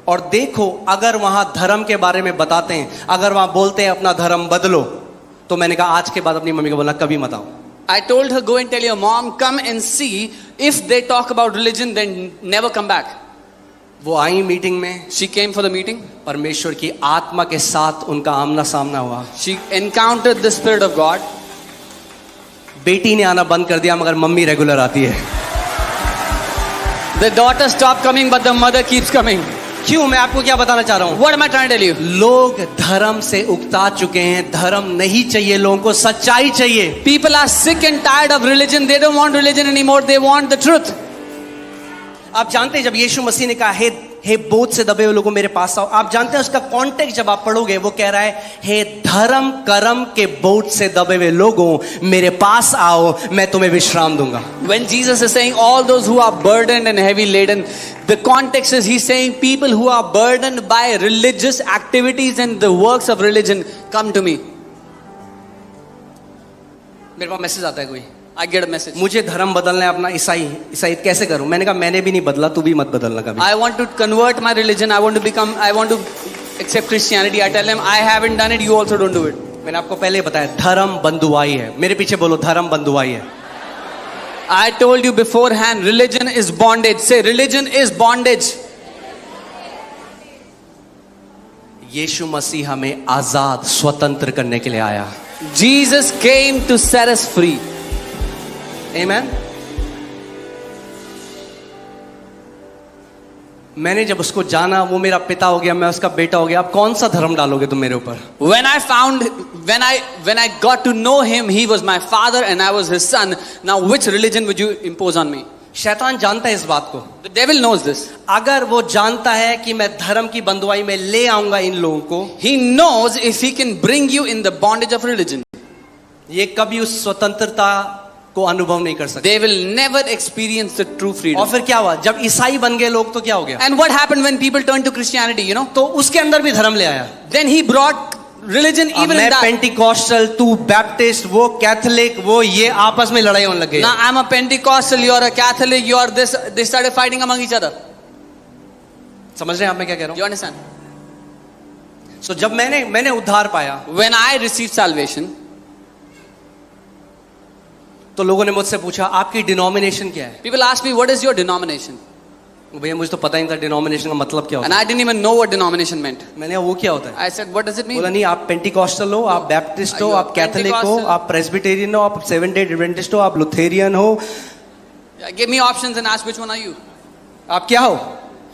और देखो, अगर वहां धर्म के बारे में बताते हैं, अगर वहां बोलते हैं अपना धर्म बदलो, तो मैंने कहा आज के बाद अपनी मम्मी को बोलना कभी मत आओ. I told her, go and tell your mom, come and see. If they talk about religion, then never come back. वो आई मीटिंग में, She came for the meeting. परमेश्वर की आत्मा के साथ उनका आमना सामना हुआ. She encountered the Spirit of God. बेटी ने आना बंद कर दिया मगर मम्मी रेगुलर आती है. The daughter stopped coming, but the mother keeps coming. क्यों? मैं आपको क्या बताना चाह रहा हूं? What am I trying to tell you? लोग धर्म से उकता चुके हैं. धर्म नहीं चाहिए लोगों को, सच्चाई चाहिए. People are sick and tired of religion. They don't want religion anymore. They want the truth. आप जानते हैं जब यीशु मसीह ने कहा हे बोझ से दबे हुए लोगों मेरे पास आओ, आप जानते हैं उसका कॉन्टेक्स्ट जब आप पढ़ोगे वो कह रहा है हे धर्म कर्म के बोझ से दबे हुए लोगों मेरे पास आओ, मैं तुम्हें विश्राम दूंगा. When Jesus is saying all those who are burdened and heavy laden, the context is he's saying people who are burdened by religious activities and the works of religion, come to me. मेरे पास मैसेज आता है कोई, I get a message. मुझे धर्म बदलना है अपना, ईसाई कैसे करूं? मैंने कहा मैंने भी नहीं बदला, तू भी मत बदलना कभी. I want to convert my religion. I want to accept Christianity. I tell them I haven't done it. You also don't do it. मैंने आपको पहले बताया धर्म बंधुआई है. मेरे पीछे बोलो धर्म बंधुआई है. I told you beforehand, religion is bondage. Say religion is bondage. यीशु मसीह हमें आजाद स्वतंत्र करने के लिए आया. Jesus came to set us free. Amen. मैंने जब उसको जाना, वो मेरा पिता हो गया, मैं उसका बेटा हो गया, अब कौन सा धर्म डालोगे तुम मेरे ऊपर? When I got to know him, he was my father and I was his son. Now which religion would you impose on me? शैतान जानता है इस बात को. The devil knows this. अगर वो जानता है कि मैं धर्म की बंधुआई में ले आऊंगा इन लोगों को, He knows if he can bring you in the bondage of religion, ये कभी उस स्वतंत्रता को अनुभव नहीं कर सकते. they will never experience the true और freedom. फिर क्या हुआ? जब ईसाई बन गए लोग तो क्या हो गया? And what happened when people turned to Christianity, you know? तो उसके अंदर भी धर्म ले आया. Then he brought religion अब even मैं in that. पेंटिकॉस्टल, तू बैप्टिस्ट, वो कैथोलिक, वो ये आपस में लड़ाई होने लगे. Now I'm a Pentecostal, you're a Catholic, you're this. They started fighting among each other. समझ रहे हैं आप मैं क्या कह रहा You understand? हूँ? So जब मैंने उद्धार पाया, When I received salvation, तो लोगों ने मुझसे पूछा आपकी डिनोमिनेशन क्या है? people asked me, what is your denomination? भैया मुझे तो पता ही नहीं था डिनोमिनेशन का मतलब क्या होता And I didn't even know what denomination meant. है. मैंने कहा वो क्या होता है? I said, what does it mean? बोला नहीं, आप पेंटिकॉस्टल हो, आप बैप्टिस्ट हो, Are you आप कैथोलिक हो, Pentecostal? आप प्रेस्बिटेरियन हो, आप सेवन डे एडवेंटिस्ट हो, आप लुथेरियन हो, Give me options and ask which one are you? आप क्या हो?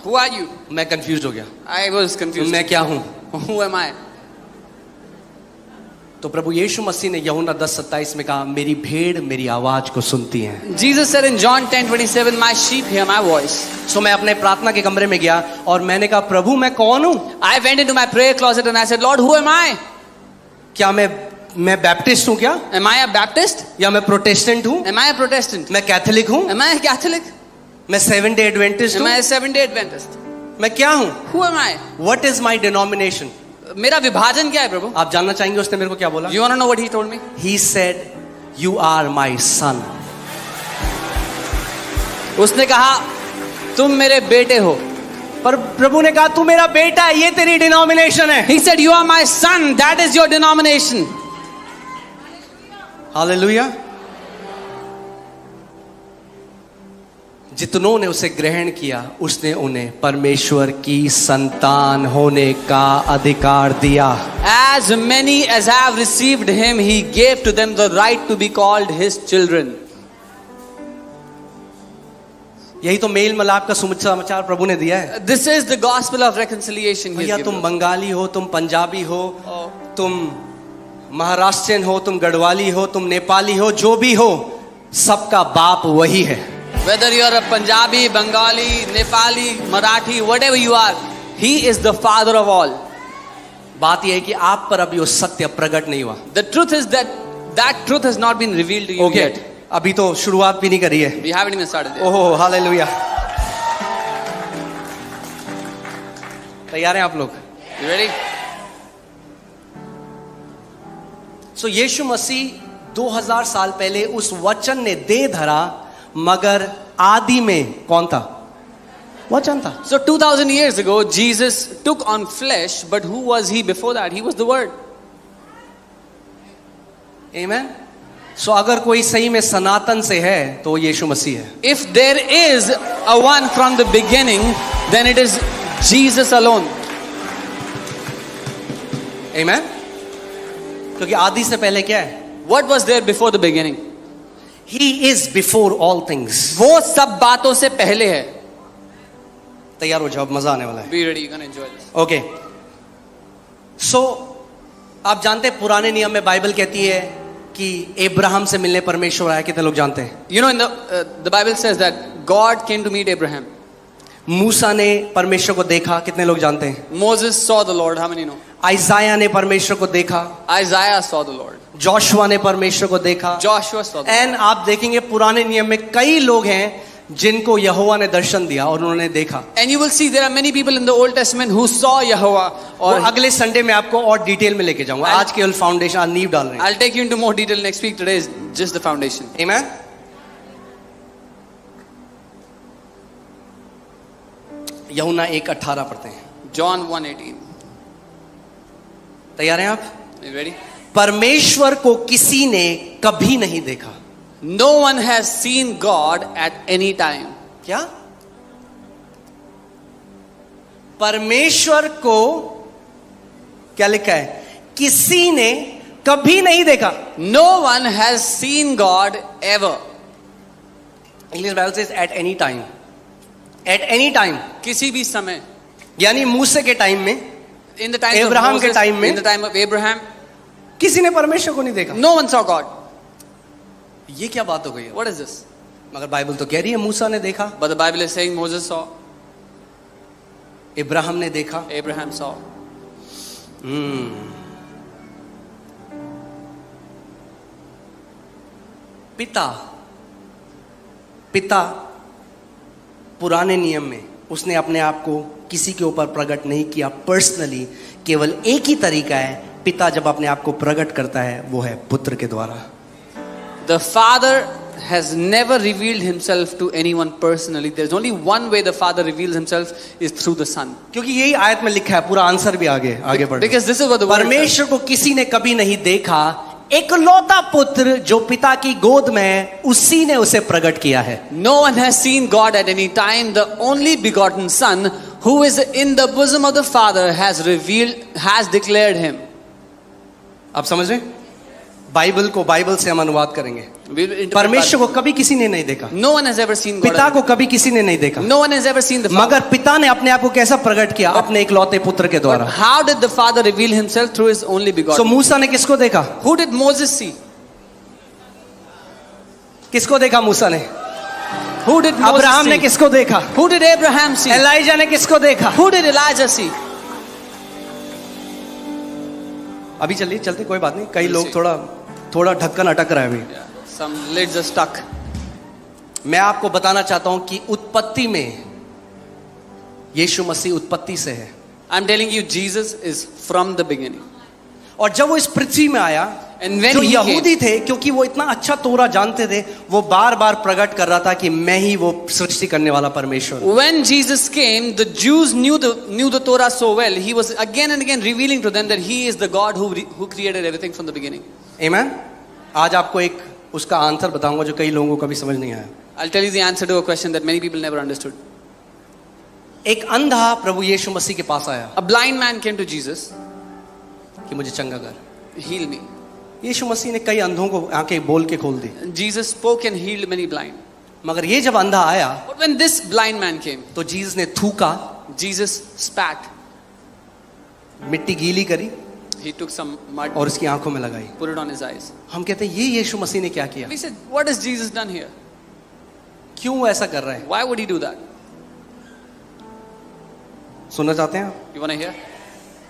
Who are you? मैं कंफ्यूज हो गया. I was confused. मैं क्या हूँ? Who am I? तो प्रभु यीशु मसीह ने यूहन्ना 10:27 में कहा मेरी भेड़ मेरी आवाज को सुनती है. Jesus said in John 10:27, my sheep hear my voice. सो मैं अपने प्रार्थना के कमरे में गया और मैंने कहा प्रभु मैं कौन हूँ? I went into my prayer closet and I said, Lord, who am I? क्या मैं बैप्टिस्ट हूँ क्या? Am I a Baptist? या मैं प्रोटेस्टेंट हूँ? Am I a Protestant? मैं कैथोलिक हूँ? Am I a Catholic? मैं सेवन डे एडवेंटिस्ट Am हूँ? I a Seventh-day Adventist? मैं क्या हूँ? Who am I? What is my denomination? मेरा विभाजन क्या है प्रभु? आप जानना चाहेंगे उसने मेरे को क्या बोला? You want to know what he told me? He said, "You are my son." उसने कहा तुम मेरे बेटे हो. पर प्रभु ने कहा तू मेरा बेटा है, ये तेरी डिनोमिनेशन है. He said, you are my son. That is your denomination. Hallelujah. जितनों ने उसे ग्रहण किया उसने उन्हें परमेश्वर की संतान होने का अधिकार दिया. As many as have received him, he gave to them the right to be called his children. यही तो मेल मिलाप का समाचार प्रभु ने दिया है. This is the gospel of reconciliation. he has भैया given तुम us. बंगाली हो, तुम पंजाबी हो, Oh. तुम महाराष्ट्रियन हो, तुम गढ़वाली हो, तुम नेपाली हो, जो भी हो, सबका बाप वही है. Whether you are a Punjabi, Bengali, Nepali, Marathi, whatever you are, he is the father of all. बात यह है कि आप पर अभी वो सत्य प्रकट नहीं हुआ. The truth is that truth has not been revealed to you okay yet. अभी तो शुरुआत भी नहीं करी है. We haven't even started yet. ओहो हालेलुया. तैयार हैं आप लोग? You ready? सो यीशु मसीह 2000 साल पहले उस वचन ने दे धरा, मगर आदि में कौन था? वचन था. So 2000 years ago, Jesus took on flesh, but who was he before that? He was the Word. आमेन. सो अगर कोई सही में सनातन से है तो यीशु मसीह है. If there is a one from the beginning, then it is Jesus alone. आमेन. क्योंकि आदि से पहले क्या है? What was there before the beginning? He is before all things. वो सब बातों से पहले है. तैयार हो जाओ, मजा आने वाला है. Be ready, you're gonna enjoy this. Okay. So आप जानते हैं पुराने नियम में बाइबल कहती है कि अब्राहम से मिलने परमेश्वर आया. कितने लोग जानते हैं? You know, in the Bible says that God came to meet Abraham. मूसा ने परमेश्वर को देखा. कितने लोग जानते हैं? Moses saw the Lord. How many know? आइजाया ने परमेश्वर को देखा. Isaiah saw the Lord. Joshua ने परमेश्वर को देखा. Joshua saw the Lord. And आप देखेंगे पुराने नियम में कई लोग हैं जिनको यहोवा ने दर्शन दिया और उन्होंने देखा. And you will see there are many people in the Old Testament who saw Yahweh. और Or अगले संडे में आपको और डिटेल में लेके जाऊंगा. आज केवल फाउंडेशन, आज नींव डाल रहे हैं. I'll take you into more detail next week. Today is just the foundation. आमेन. यूहन्ना 1:18 पढ़ते हैं. John 1:18. तैयार हैं आप? Are you ready? परमेश्वर को किसी ने कभी नहीं देखा. No one has seen God at any time. क्या? परमेश्वर को क्या लिखा है? किसी ने कभी नहीं देखा. No one has seen God ever. English Bible says at any time. At any time, किसी भी समय, यानी मूसे के टाइम में, in the time of Abraham के Moses, time में, in the time of Abraham, किसी ने परमेश्वर को नहीं देखा। no one saw God. ये क्या बात हो गई है? What is this? मगर बाइबल तो कह रही है मूसा ने देखा, But the Bible is saying Moses saw, Ibrahim ने देखा। Abraham saw. पिता पुराने नियम में उसने अपने आप को किसी के ऊपर प्रकट नहीं किया पर्सनली। केवल एक ही तरीका है, पिता जब अपने आप को प्रकट करता है वो है पुत्र के द्वारा। The Father has never revealed himself to anyone personally. There's only one way the Father reveals himself is through the Son. क्योंकि यही आयत में लिखा है, पूरा आंसर भी आगे बढ़। Because this is what the word says. परमेश्वर को किसी ने कभी नहीं देखा, एकलौता पुत्र जो पिता की गोद में है उसी ने उसे प्रकट किया है। No one has seen God at any time. The only begotten Son, who is in the bosom of the Father, has declared him. आप समझ रहे? बाइबल को बाइबल से हम अनुवाद करेंगे। We'll interpret परमेश्वर Bible. को कभी किसी ने नहीं देखा, No one has ever seen God. पिता को कभी किसी ने नहीं देखा, No one has ever seen the Father. मगर पिता ने अपने आप को कैसा प्रकट किया? अपने एकलौते पुत्र के But द्वारा। how did the Father reveal himself? Through his only so begotten. मूसा ने किसको देखा? Who did Moses see? किसको देखा मूसा ने? Who did Moses अब्राहम ने see? किसको देखा? Who did Abraham see? Elijah ने किसको देखा? Who did Elijah see? अभी चलिए, चलते, कोई बात नहीं। कई We'll लोग see. थोड़ा ढक्कन अटक रहा है अभी। Some lids are stuck. मैं आपको बताना चाहता हूं कि उत्पत्ति में यीशु मसीह उत्पत्ति से है, I'm telling you, Jesus is from the beginning. और जब वो इस पृथ्वी में आया, And when जो he यहूदी थे, क्योंकि वो इतना अच्छा तोरा जानते थे, वो बार बार प्रकट कर रहा था कि मैं ही वो सृष्टि करने वाला परमेश्वर हूं। When Jesus came, the Jews knew the Torah so well. He was again and again revealing to them that he is the God who created everything from the beginning. आमेन। आज आपको एक उसका आंसर बताऊंगा जो कई लोगों को कभी समझ नहीं आया। I'll tell you the answer to a question that many people never understood. एक अंधा प्रभु यीशु मसीह के पास आया A blind man came to Jesus, कि मुझे चंगा कर। heal me. यीशु मसीह ने कई अंधों को आंखें बोल के खोल दी, Jesus spoke and healed many blind. मगर ये जब अंधा आया But when this blind man came, तो जीसस ने थूका, Jesus spat. मिट्टी गीली करी He took some mud, और उसकी आंखों में लगाई। put it on his eyes. हम कहते हैं ये यीशु मसीह ने क्या किया? We said, what has Jesus done here? क्यों वो ऐसा कर रहा है? Why would he do that? सुनना चाहते हैं आप? You want to hear?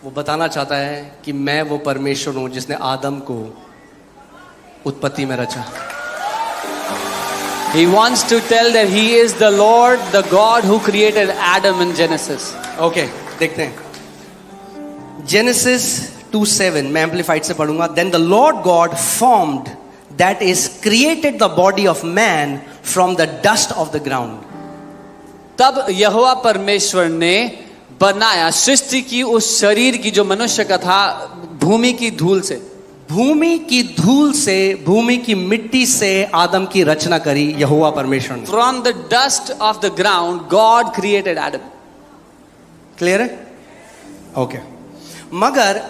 वो बताना चाहता है कि मैं वो परमेश्वर हूं जिसने आदम को उत्पत्ति में रचा। He wants to tell that he is the Lord, the God who created Adam in Genesis. Okay, देखते हैं जेनेसिस 2:7, मैं एम्पलीफाइड से पढ़ूंगा। Then the Lord God formed, that is created the body of man from the dust of the ground. तब यहोवा परमेश्वर ने बनाया, सृष्टि की उस शरीर की जो मनुष्य का था भूमि की धूल से। भूमि की धूल से, भूमि की मिट्टी से आदम की रचना करी यहोवा परमेश्वर ने। From the dust of the ground, God created Adam. Clear है? ओके। मगर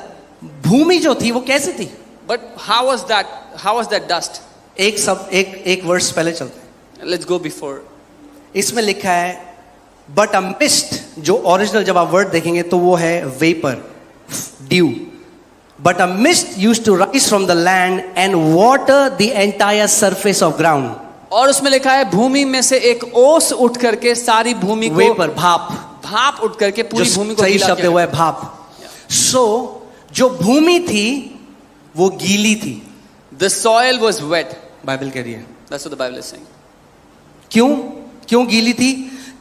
भूमि जो थी वो कैसी थी? But how was that dust? एक वर्ष पहले चलते हैं। Let's go before. इसमें लिखा है बट अ मिस्ट, जो ओरिजिनल जब आप वर्ड देखेंगे तो वो है vapour, dew. But a mist used to rise from the land and water the entire surface of ground. और उसमें लिखा है भूमि में से एक ओस उठ करके सारी भूमि को, वेपर, भाप उठ करके पूरी भूमि को सही गीला शब्द किया। हुआ है भाप। सो जो भूमि थी वो गीली थी। The soil was wet. Bible कह रही है। That's what the Bible is saying. क्यों गीली थी?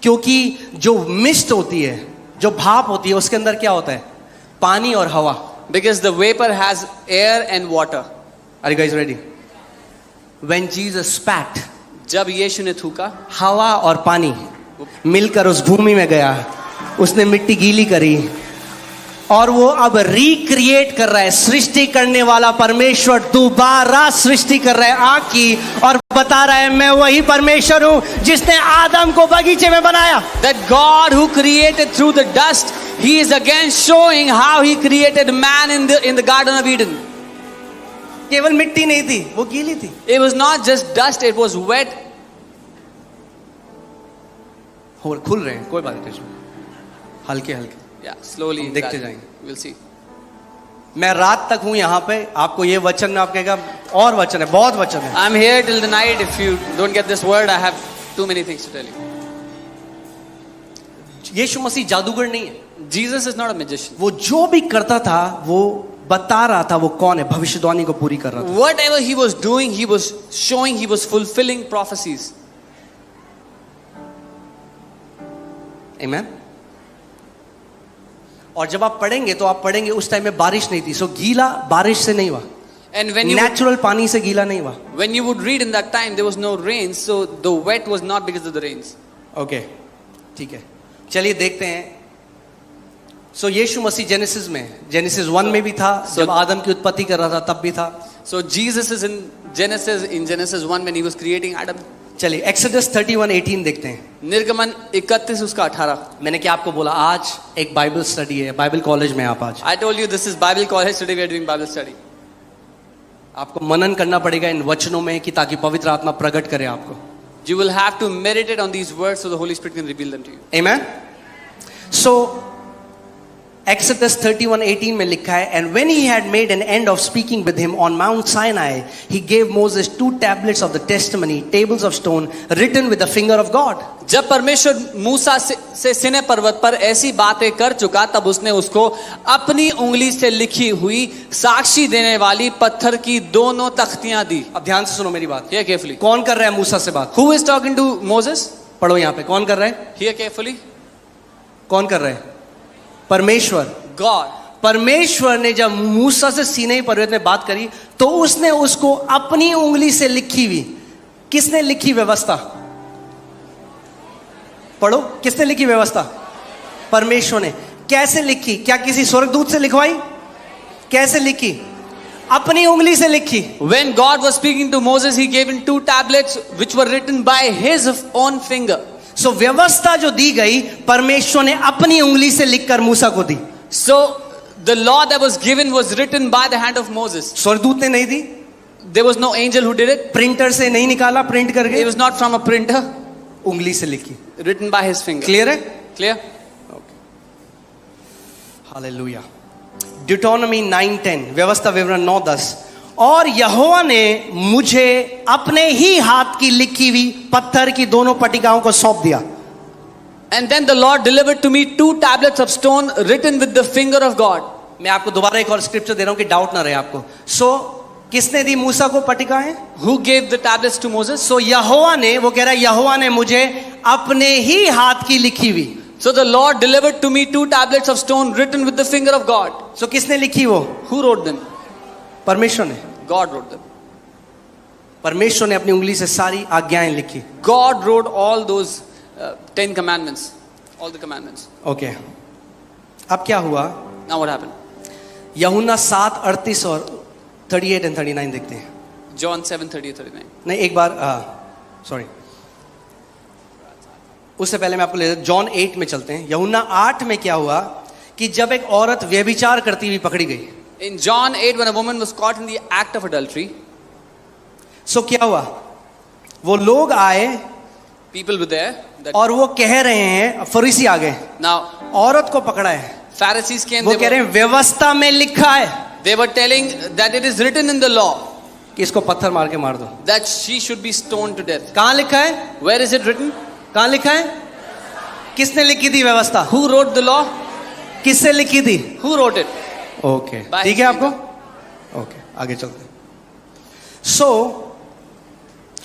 क्योंकि जो मिस्ट होती है, जो भाप होती है, उसके अंदर क्या होता है? पानी और हवा। Because the vapor has air and water. Are you guys ready? When Jesus spat, जब यीशु ने थूका, हवा और पानी मिलकर उस भूमि में गया, उसने मिट्टी गीली करी और वो अब रिक्रिएट कर रहा है। सृष्टि करने वाला परमेश्वर दोबारा सृष्टि कर रहा है आग की, और बता रहा है मैं वही परमेश्वर हूं जिसने आदम को बगीचे में बनाया। that God who created through the dust, he is again showing how he created man in the Garden of Eden. केवल मिट्टी नहीं थी, वो गीली थी। It was not just dust, it was wet. खुल रहे हैं, कोई बात नहीं, हल्के हल्के। Yeah, slowly. हम देखते gradually. जाएंगे। We'll see. मैं रात तक हूं यहाँ पे, आपको ये वचन में आप कहेगा और वचन है, बहुत वचन है। I'm here till the night. If you don't get this word, I have too many things to tell you. यीशु मसीह जादूगर नहीं है। Jesus is not a magician. वो जो भी करता था वो बता रहा था वो कौन है, भविष्यवाणी को पूरी कर रहा था। Whatever he was doing, he was showing, he was fulfilling prophecies. Amen? और जब आप पढ़ेंगे तो आप पढ़ेंगे उस टाइम में बारिश नहीं थी, सो गीला बारिश से नहीं हुआ, And when you would, natural पानी से गीला नहीं हुआ। when you would read in that time, there was no rain, so the wet was not because of the rains. Okay, ठीक है, चलिए देखते हैं। सो यीशु मसीह जेनेसिस 1 में भी था, जब आदम की उत्पत्ति कर रहा था तब भी था। So Jesus is in Genesis 1 when he was creating Adam. चलिए एक्सोडस 31:18 देखते हैं। निर्गमन 31 उसका 18. मैंने क्या आपको बोला, आज एक बाइबल स्टडी है, बाइबल कॉलेज में आप आज I told you this is Bible college. Today we are doing Bible study. आपको मनन करना पड़ेगा इन वचनों में कि ताकि पवित्र आत्मा प्रकट करे आपको। You will have to meditate on these words so the Holy Spirit can reveal them to you. Amen? So Exodus 31:18 में लिखा है, and when he had made an end of speaking with him on Mount Sinai, he gave Moses 2 tablets of the testimony, tables of stone, written with the finger of God. जब परमेश्वर मूसा से सिनै पर्वत पर ऐसी बातें कर चुका, तब उसने उसको अपनी उंगली से लिखी हुई साक्षी देने वाली पत्थर की 2 तख्तियां दी. अब ध्यान से सुनो मेरी बात। Hear carefully. कौन कर रहा है मूसा से बात? Who is talking to Moses? पढ़ो यहाँ पे, कौन कर रहा है? Hear carefully. कौन कर रहा है? परमेश्वर। God. परमेश्वर ने जब मूसा से सीनै पर्वत में बात करी तो उसने उसको अपनी उंगली से लिखी हुई, किसने लिखी व्यवस्था? पढ़ो, किसने लिखी व्यवस्था? परमेश्वर ने। कैसे लिखी? क्या किसी स्वर्गदूत से लिखवाई? कैसे लिखी? अपनी उंगली से लिखी। When God was speaking to Moses, he gave him 2 tablets which were written by his own finger. सो व्यवस्था जो दी गई परमेश्वर ने अपनी उंगली से लिखकर मूसा को दी। So the law that was given was written by the hand of Moses. स्वर्गदूत ने नहीं दी, There was no angel who did it. Printer से नहीं निकाला, प्रिंट करके, It was not from a printer. उंगली से लिखी। Written by his finger. Clear है? Clear? हालेलुया। ड्यूटोनॉमी 9:10, व्यवस्था विवरण 9:10, और यहोवा ने मुझे अपने ही हाथ की लिखी हुई पत्थर की 2 पट्टिकाओं को सौंप दिया। And then the Lord delivered to me 2 tablets of stone written with the finger of God. मैं आपको दोबारा एक और स्क्रिप्चर दे रहा हूं कि डाउट ना रहे आपको। सो किसने दी मूसा को पट्टिकाएं? Who gave the tablets to Moses? सो यहोवा ने, वो कह रहा है यहोवा ने मुझे अपने ही हाथ की लिखी हुई। So the Lord delivered to me 2 tablets of stone written with the finger of God. सो किसने लिखी वो? Who wrote them? परमेश्वर ने। God wrote them. परमेश्वर ने अपनी उंगली से सारी आज्ञाएं लिखी। God wrote all those 10 commandments. All the commandments. Okay, अब क्या हुआ? Now what happened? यूहन्ना 7:38 और 38 और 39 देखते हैं। John 7:30-39. नहीं, एक बार सॉरी, उससे पहले मैं आपको ले जॉन 8 में चलते हैं। यूहन्ना 8 में क्या हुआ कि जब एक औरत व्यभिचार करती हुई पकड़ी गई। In John 8, when a woman was caught in the act of adultery, सो क्या हुआ? वो लोग आए people were there. और वो कह रहे हैं, फरीसी आ गए, Now, औरत को पकड़ा है, Pharisees came. वो कह रहे हैं व्यवस्था में लिखा है They were telling that it is written in the law कि इसको पत्थर मार के मार दो। that she should be stoned to death. कहां लिखा है? Where is it written? कहां लिखा है? किसने लिखी थी व्यवस्था? Who wrote the law? किससे लिखी थी? Who wrote it? Okay, By ठीक है his आपको? ओके, आगे चलते हैं। सो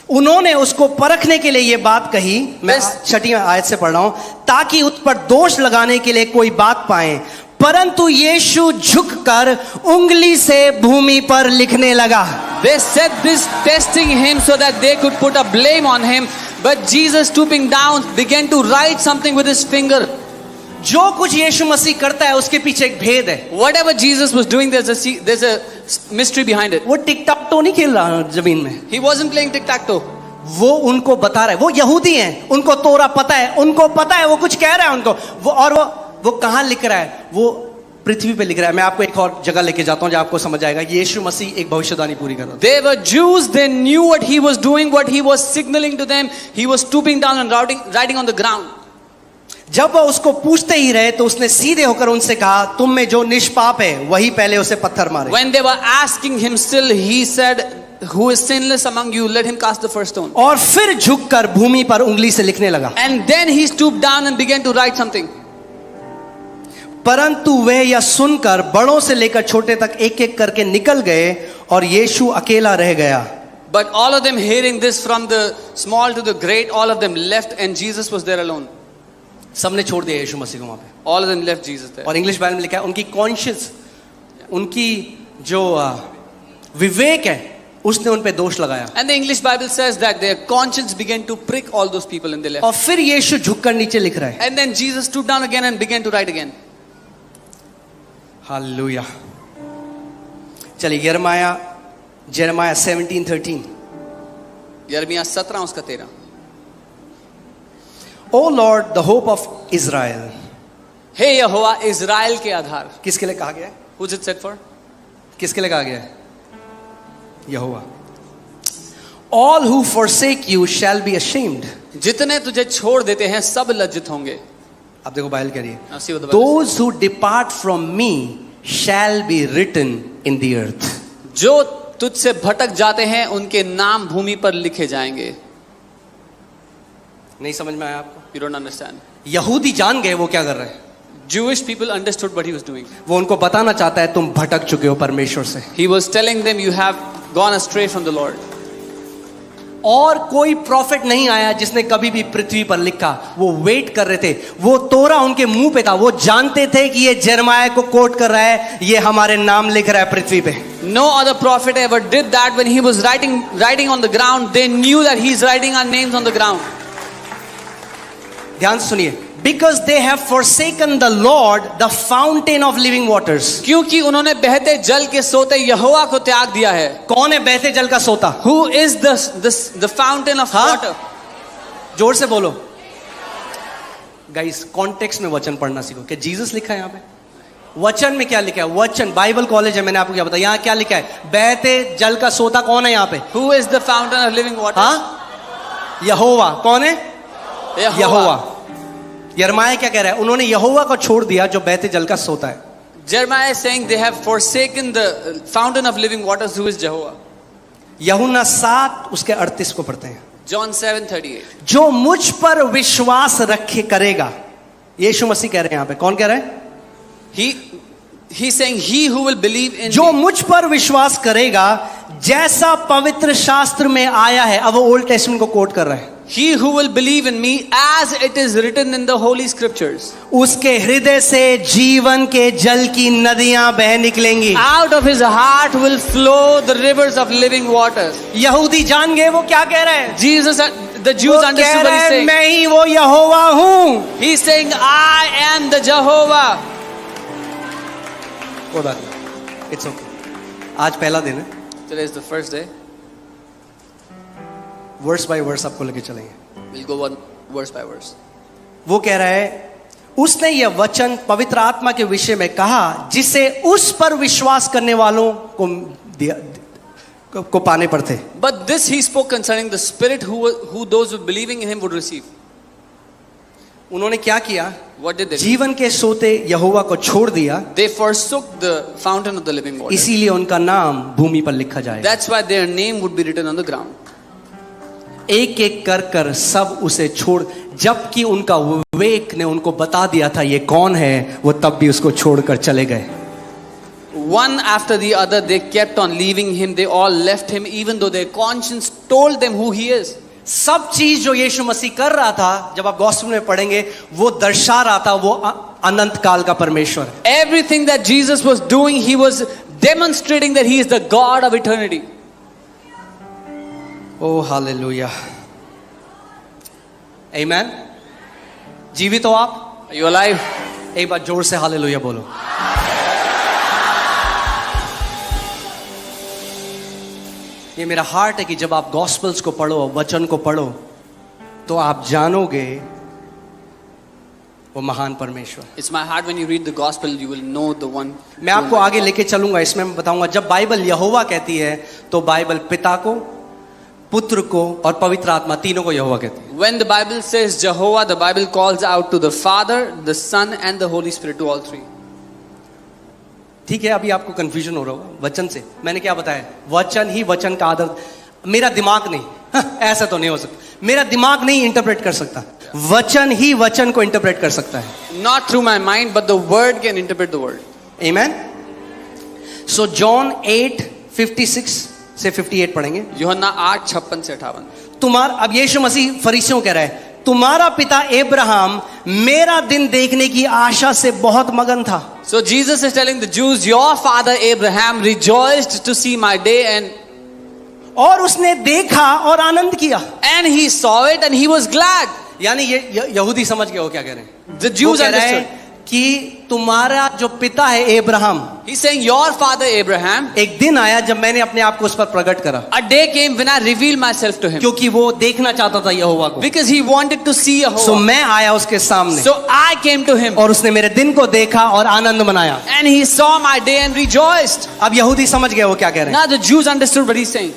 उन्होंने उसको परखने के लिए ये बात कही, मैं 6ठी आयत से पढ़ रहा हूं, ताकि उस पर दोष लगाने के लिए कोई बात पाए, परंतु यीशु झुककर उंगली से भूमि पर लिखने लगा। They said this testing him so that they could put a blame on him, but Jesus stooping down began to write something with his finger. जो कुछ यीशु मसीह करता है उसके पीछे एक भेद है। Whatever Jesus was doing, there's a mystery behind it. वो टिक टाक तो नहीं खेल रहा जमीन में, He wasn't playing tic-tac-toe. वो उनको बता रहा है। वो यहूदी हैं, उनको तोरा पता है, उनको पता है वो कुछ कह रहा है उनको, वो और वो कहां लिख रहा है? वो पृथ्वी पे लिख रहा है। मैं आपको एक और जगह लेके जाता हूं जहां आपको समझ आएगा यीशु मसीह एक भविष्यवाणी पूरी कर रहा था। They were Jews, they knew what he was doing, what he was signaling to them. He was stooping down and writing on the ground. जब वह उसको पूछते ही रहे तो उसने सीधे होकर उनसे कहा, तुम में जो निष्पाप है वही पहले उसे पत्थर मारे। When they were asking him still, he said, who is sinless among you, let him cast the first stone. और फिर झुककर भूमि पर उंगली से लिखने लगा। And then he stooped down and began to write something. परंतु वे यह सुनकर बड़ों से लेकर छोटे तक एक एक करके निकल गए और यीशु अकेला रह गया। But all of them hearing this, from the small to the great, all of them left and Jesus was there alone. सबने छोड़ दिया यीशु मसीह को वहां पे। All of them left Jesus there. और इंग्लिश बाइबल में लिखा है उनकी कॉन्शियस, उनकी जो विवेक है उसने उन पे दोष लगाया। And the English Bible says that their conscience began to prick all those people and they left. और फिर यीशु झुककर नीचे लिख रहा है। And then Jesus stooped down again and began to write again. Hallelujah. चलिए यिर्मयाह 17:13। यिर्मयाह 17 उसका 13. O Lord the hope of Israel. हे यहोवा इज़राइल के आधार. किसके लिए कहा गया है? Who's it said for? किसके लिए कहा गया है? यहोवा। All who forsake you shall be ashamed. जितने तुझे छोड़ देते हैं सब लज्जित होंगे. अब देखो बाइबल कह रही है, Now see what the Bible those who depart from me shall be written in the earth. says. जो तुझसे भटक जाते हैं उनके नाम भूमि पर लिखे जाएंगे. नहीं समझ में आया आपको? You don't understand. यहूदी जान गए वो क्या कर रहे हैं। Jewish people understood what he was doing. वो उनको बताना चाहता है तुम भटक चुके हो परमेश्वर से। He was telling them, you have gone astray from the Lord. और कोई प्रॉफिट नहीं आया जिसने कभी भी पृथ्वी पर लिखा। वो वेट कर रहे थे, वो तोरा उनके मुंह पे था, वो जानते थे कि ये यिर्मयाह को कोट कर रहा है, ये हमारे नाम लिख रहा है पृथ्वी पे। No other prophet ever did that. When he was writing on the ground, they knew that he's writing our names on the ground. ध्यान से सुनिए, because they have forsaken the Lord, the fountain of living waters. क्योंकि उन्होंने बहते जल के सोते यहोवा को त्याग दिया है. कौन है बहते जल का सोता? Who is the fountain of water? जोर से बोलो। गाइस कॉन्टेक्स्ट में वचन पढ़ना सीखो। क्या जीसस लिखा है यहाँ पे? वचन में क्या लिखा है? वचन बाइबल कॉलेज है, मैंने आपको क्या बताया, यहाँ क्या लिखा है? बहते जल का सोता कौन है यहाँ पे? Who is the fountain of living water? हाँ, यहोवा। कौन है? यहोवा। यिर्मयाह क्या कह रहा है? उन्होंने यहोवा को छोड़ दिया जो बहते जल का सोता है। Jeremiah is saying they have forsaken the fountain of living waters, who is Jehovah. यूहन्ना 7 उसके 38 को पढ़ते हैं। John 7:38. जो मुझ पर विश्वास रखे करेगा, यीशु मसीह कह रहे हैं यहाँ पे। कौन कह रहा है? He's saying he who will believe in जो me. मुझ पर विश्वास करेगा, जैसा पवित्र शास्त्र में आया है। अब वो ओल्ड टेस्टमेंट को कोट कर रहा है। He who will believe in me, as it is written in the holy scriptures. उसके हृदय से जीवन के जल की नदियां बह निकलेंगी। Out of his heart will flow the rivers of living waters. यहूदी जान गए वो क्या कह रहे हैं? Jesus, the Jews वो कह understood what रहे he's हैं, saying. मैं ही वो यहोवा हूं। He's saying, I am the Jehovah. It's okay. आज पहला दिन है, Today is the first day. Verse by verse आपको लेके चलेंगे। We'll go one verse by verse. वो कह रहा है, उसने यह वचन पवित्र आत्मा के विषय में कहा जिसे उस पर विश्वास करने वालों को दिया को पाने पर थे। But this he spoke concerning the Spirit who those who believing in him would receive. उन्होंने क्या किया? What did they do? जीवन के सोते यहोवा को छोड़ दिया, They forsook the fountain of the living water. इसीलिए उनका नाम भूमि पर लिखा जाएगा। That's why their name would be written on the ground. एक एक कर कर सब उसे छोड़, जबकि उनका विवेक ने उनको बता दिया था ये कौन है, वो तब भी उसको छोड़कर चले गए। One after the other they kept on leaving him. They all left him even though their conscience told them who he is. सब चीज जो यीशु मसीह कर रहा था, जब आप गॉस्पेल में पढ़ेंगे, वो दर्शा रहा था वो अनंत काल का परमेश्वर है। Everything that Jesus was doing, he was demonstrating that he is the God of eternity. Oh hallelujah, amen. जीवित हो आप? Are you alive? एक बार जोर से हालेलुया बोलो। ये मेरा हार्ट है कि जब आप गॉस्पेल्स को पढ़ो, वचन को पढ़ो, तो आप जानोगे वो महान परमेश्वर। It's my heart when you read the gospel, you will know the one. मैं आपको आगे लेके चलूंगा, इसमें मैं बताऊंगा जब बाइबल यहोवा कहती है तो बाइबल पिता को, पुत्र को और पवित्र आत्मा तीनों को यहोवा कहते हैं. When the Bible says Jehovah, the Bible calls out to the Father, the Son and the Holy Spirit, to all three. ठीक है, अभी आपको कंफ्यूजन हो रहा होगा वचन से. मैंने क्या बताया? वचन ही वचन का आदर. मेरा दिमाग नहीं, ऐसा तो नहीं हो सकता. मेरा दिमाग नहीं इंटरप्रेट कर सकता. वचन ही वचन को इंटरप्रेट कर सकता है. Not through my mind, but the Word can interpret the Word. Amen. So John 8:56 से 58 पढ़ेंगे. यूहन्ना 8:56 से 58. तुम्हारा, अब यीशु मसीह फरीसियों कह रहा है, तुम्हारा पिता अब्राहम मेरा दिन देखने की आशा से बहुत मगन था. So Jesus is telling the Jews, your father Abraham rejoiced to see my day, और उसने देखा और आनंद किया. and he saw it and he was glad. यानी ये यहूदी समझ गए वो क्या कह रहे हैं. The वो Jews कह रहे हैं understood. कि तुम्हारा जो पिता है Abraham, He's saying, your father Abraham, एक दिन आया जब मैंने अपने आप को उस पर प्रकट करा, a day came when I revealed myself to him. क्योंकि वो देखना चाहता था यहोवा को. Because he wanted to see Jehovah. सो मैं आया उसके सामने, So I came to him. और उसने मेरे दिन को देखा और आनंद मनाया. And he saw my day and rejoiced. अब यहूदी समझ गए वो क्या कह रहे हैं. Now the Jews understood what he's saying.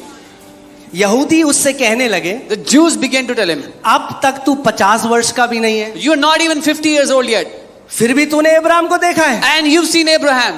यहूदी उससे कहने लगे, The Jews began to tell him, अब तक तू 50 वर्ष का भी नहीं है, you're not even 50 years old yet. फिर भी तूने अब्राहम को देखा है. And you've seen Abraham.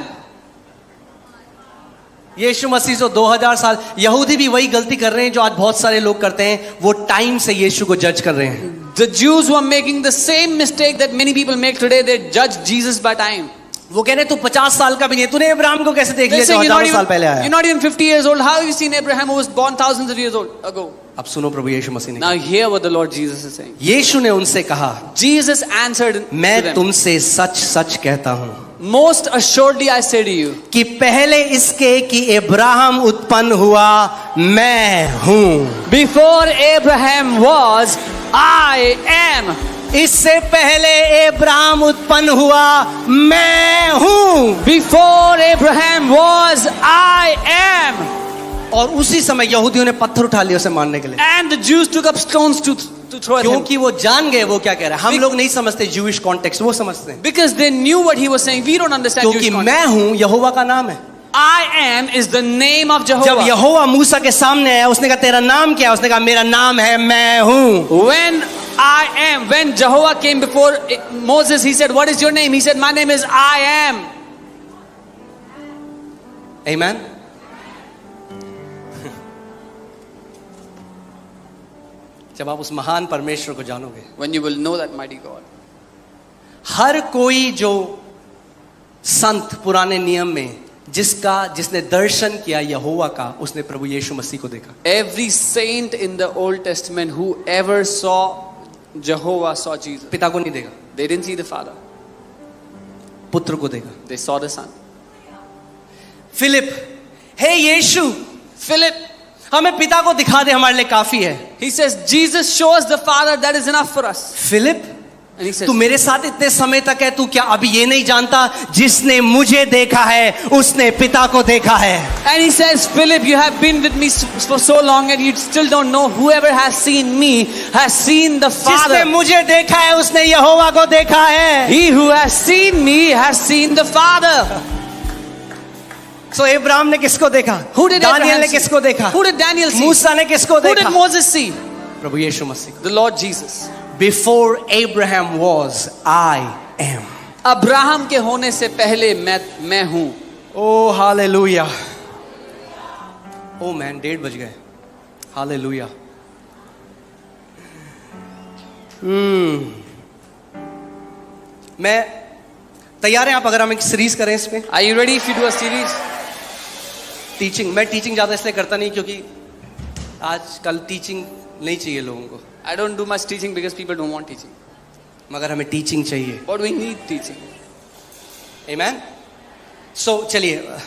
यीशु मसीह जो 2000 साल, यहूदी भी वही गलती कर रहे हैं जो आज बहुत सारे लोग करते हैं. वो टाइम से यीशु को जज कर रहे हैं. The Jews were making the same mistake that many people make today. They judge Jesus by time. वो कह रहे तू 50 साल का भी नहीं, तूने अब्राहम को कैसे देख They're लिया जो saying, हजारों साल पहले आया. you're not even 50 years old. How have you seen Abraham who was born thousands of years ago? अब सुनो प्रभु यीशु मसीह ने. Now hear what the Lord Jesus is saying. यीशु ने उनसे कहा, Jesus answered to मैं them, तुमसे सच सच कहता हूँ most assuredly I say to you, कि पहले इसके कि अब्राहम उत्पन्न हुआ मैं हूँ. before Abraham was, I am. इससे पहले अब्राहम उत्पन्न हुआ मैं हूँ. Before Abraham was, I am. और उसी समय यहूदियों ने पत्थर उठा लिया उसे मारने के लिए, And the Jews took up stones to throw at him. क्योंकि वो जान गए वो क्या कह रहा है. हम लोग नहीं समझते ज्यूइश कॉन्टेक्स्ट, वो समझते हैं. Because they knew what he was saying. We don't understand क्योंकि Jewish context. मैं हूँ यहोवा का नाम है. I am is the name of जब Jehovah. यहोवा मूसा के सामने आया, उसने कहा तेरा नाम क्या है? उसने कहा मेरा नाम है मैं हूँ. When I am, when Jehovah came before Moses, he said, what is your name? He said, my name is I am. Amen. जब आप उस महान परमेश्वर को जानोगे, When you will know that mighty God. हर कोई जो संत पुराने नियम में जिसने दर्शन किया यहोवा का, उसने प्रभु यीशु मसीह को देखा. Every saint in the Old Testament who ever saw Jehovah saw Jesus. पिता को नहीं देखा, They didn't see the Father. पुत्र को देखा. They saw the Son. Philip, हे यीशु, Philip, हमें पिता को दिखा दे, हमारे लिए काफी है. he says, Jesus, show us the Father, that is enough for us. Philip, And he says, तू मेरे साथ इतने समय तक है, तू क्या अभी ये नहीं जानता जिसने मुझे देखा है उसने पिता को देखा है. and he says, Philip, you have been with me for so long and you still don't know. Whoever has seen me has seen the जिसने Father. मुझे देखा है उसने यहोवा को देखा है. He who has seen me has seen the Father. So Abraham ने किसको देखा? Who did दानियल Abraham ने see? किसको देखा? Who did Daniel see? मूसा ने किसको Who did देखा? Moses see? प्रभु यीशु मसीह. The Lord Jesus. Before Abraham was, I am. Abraham के होने से पहले मैं हूं. Oh hallelujah. Oh मैन, 1:30 बज गए. हालेलुया. मैं तैयार हैं आप अगर हम एक सीरीज करें इस पे? Are you ready if you do a series? Teaching, मैं टीचिंग ज्यादा इसलिए करता नहीं क्योंकि आजकल टीचिंग नहीं चाहिए लोगों को, I don't do much teaching because people don't want teaching. मगर हमें टीचिंग चाहिए. But we need teaching. Amen. So चलिए.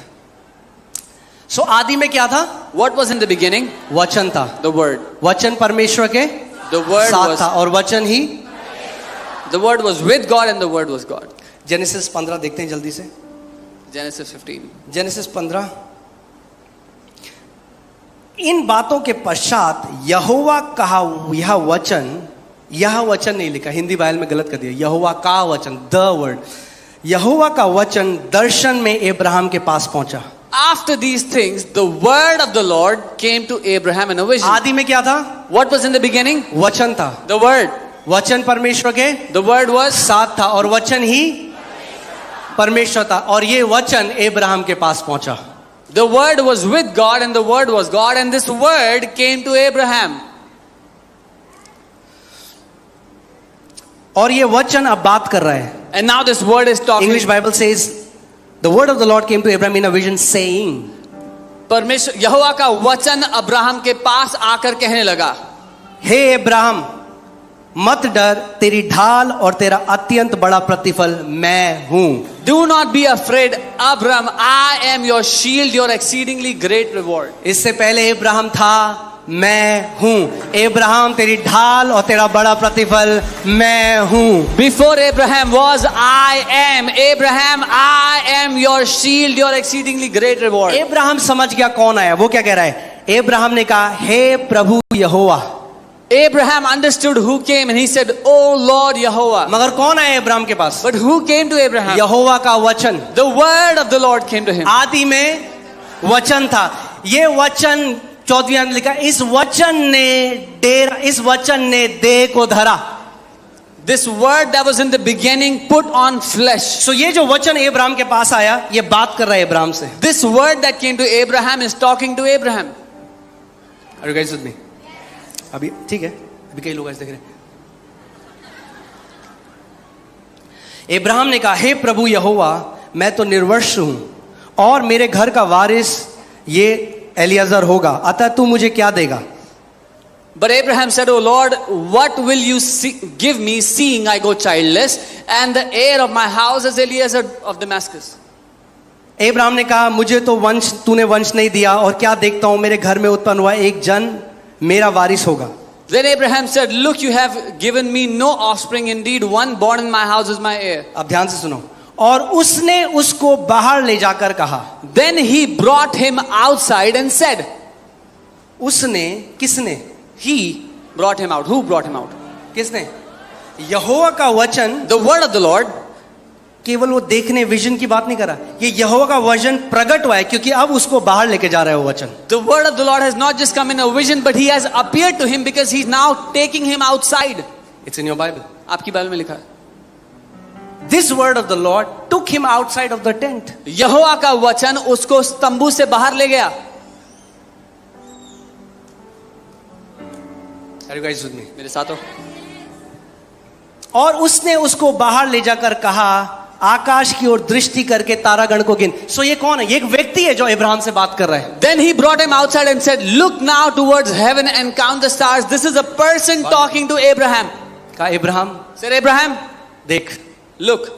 So आदि में क्या था? What was in the beginning? वचन था. The Word. वचन परमेश्वर के The Word साथ था was. और वचन ही. The Word was with God and the Word was God. Genesis 15 देखते हैं जल्दी से. Genesis 15. जेनेसिस 15. इन बातों के पश्चात यहोवा कहा, यह वचन नहीं लिखा, हिंदी बाइबल में गलत कर दिया. यहोवा का वचन, द वर्ड. यहोवा का वचन दर्शन में अब्राहम के पास पहुंचा. After these things, the word of the Lord came to Abraham in a vision. आदि में क्या था? What was in the beginning? वचन था. The word. वचन परमेश्वर के The word was साथ था और वचन ही परमेश्वर था और ये वचन अब्राहम के पास पहुंचा. The word was with God and the word was God and this word came to Abraham. और ये वचन अब बात कर रहा है. And now this word is talking. English Bible says the word of the Lord came to Abraham in a vision saying. परमेश्वर यहोवा का वचन अब्राहम के पास आकर कहने लगा, हे अब्राहम मत डर, तेरी ढाल और तेरा अत्यंत बड़ा प्रतिफल मैं हूं. Do not be afraid, Abram. I am your shield, your exceedingly great reward. इससे पहले अब्राहम था मैं हूं. अब्राहम तेरी ढाल और तेरा बड़ा प्रतिफल मैं हूं. Before Abraham was I am. Abraham, I am your shield, your exceedingly great reward. Abraham समझ गया कौन आया. वो क्या कह रहा है? अब्राहम ने कहा हे प्रभु यहोवा. Abraham understood who came and he said, Oh Lord Yehovah. मगर कौन आया अब्राहम के पास? But who came to Abraham? यहोवा का वचन. The word of the Lord came to him. आदि में वचन था. ये वचन 14वीं आयत में लिखा, इस वचन ने देह को धरा. This word that was in the beginning put on flesh. सो ये जो वचन अब्राहम के पास आया, ये बात कर रहा है अब्राहम से. This word that came to Abraham is talking to Abraham. Are you guys with me? अभी ठीक है, अभी कई लोग ऐसे देख रहे हैं. अब्राहम ने कहा हे प्रभु यहोवा, मैं तो निर्वंश हूं और मेरे घर का वारिस ये एलियाजर होगा, अतः तू मुझे क्या देगा? But Abraham said, Oh Lord, what will you give me, seeing I go childless, and the heir of my house is Eliezer of Damascus? Abraham ने कहा मुझे तो वंश तूने वंश नहीं दिया और क्या देखता हूं मेरे घर में उत्पन्न हुआ एक जन मेरा वारिस होगा. Then Abraham said, Look, you have given me no offspring. Indeed, one born in my house is my heir. अब ध्यान से सुनो. और उसने उसको बाहर ले जाकर कहा. Then he brought him outside and said. उसने किसने? He brought him out. Who brought him out? किसने? यहोवा का वचन. The word of the Lord. केवल वो देखने विजन की बात नहीं कर रहा, ये यहोवा का वचन प्रकट हुआ है क्योंकि अब उसको बाहर लेके जा रहा है वो वचन. The word of the Lord has not just come in a vision, but he has appeared to him because he's now taking him outside. It's in your Bible. आपकी बाइबल में लिखा है. This word of the Lord took him outside of the tent. यहोवा का वचन उसको तंबू से बाहर ले गया. Are you guys with me? मेरे साथ हो? और उसने उसको बाहर ले जाकर कहा आकाश की ओर दृष्टि करके तारागण को गिन. सो ये कौन है? ये एक व्यक्ति है जो अब्राहम से बात कर रहा है. Then he brought him outside and said, Look now towards heaven and count the stars. This is a person talking to Abraham. कहा अब्राहम Said Abraham, देख, look.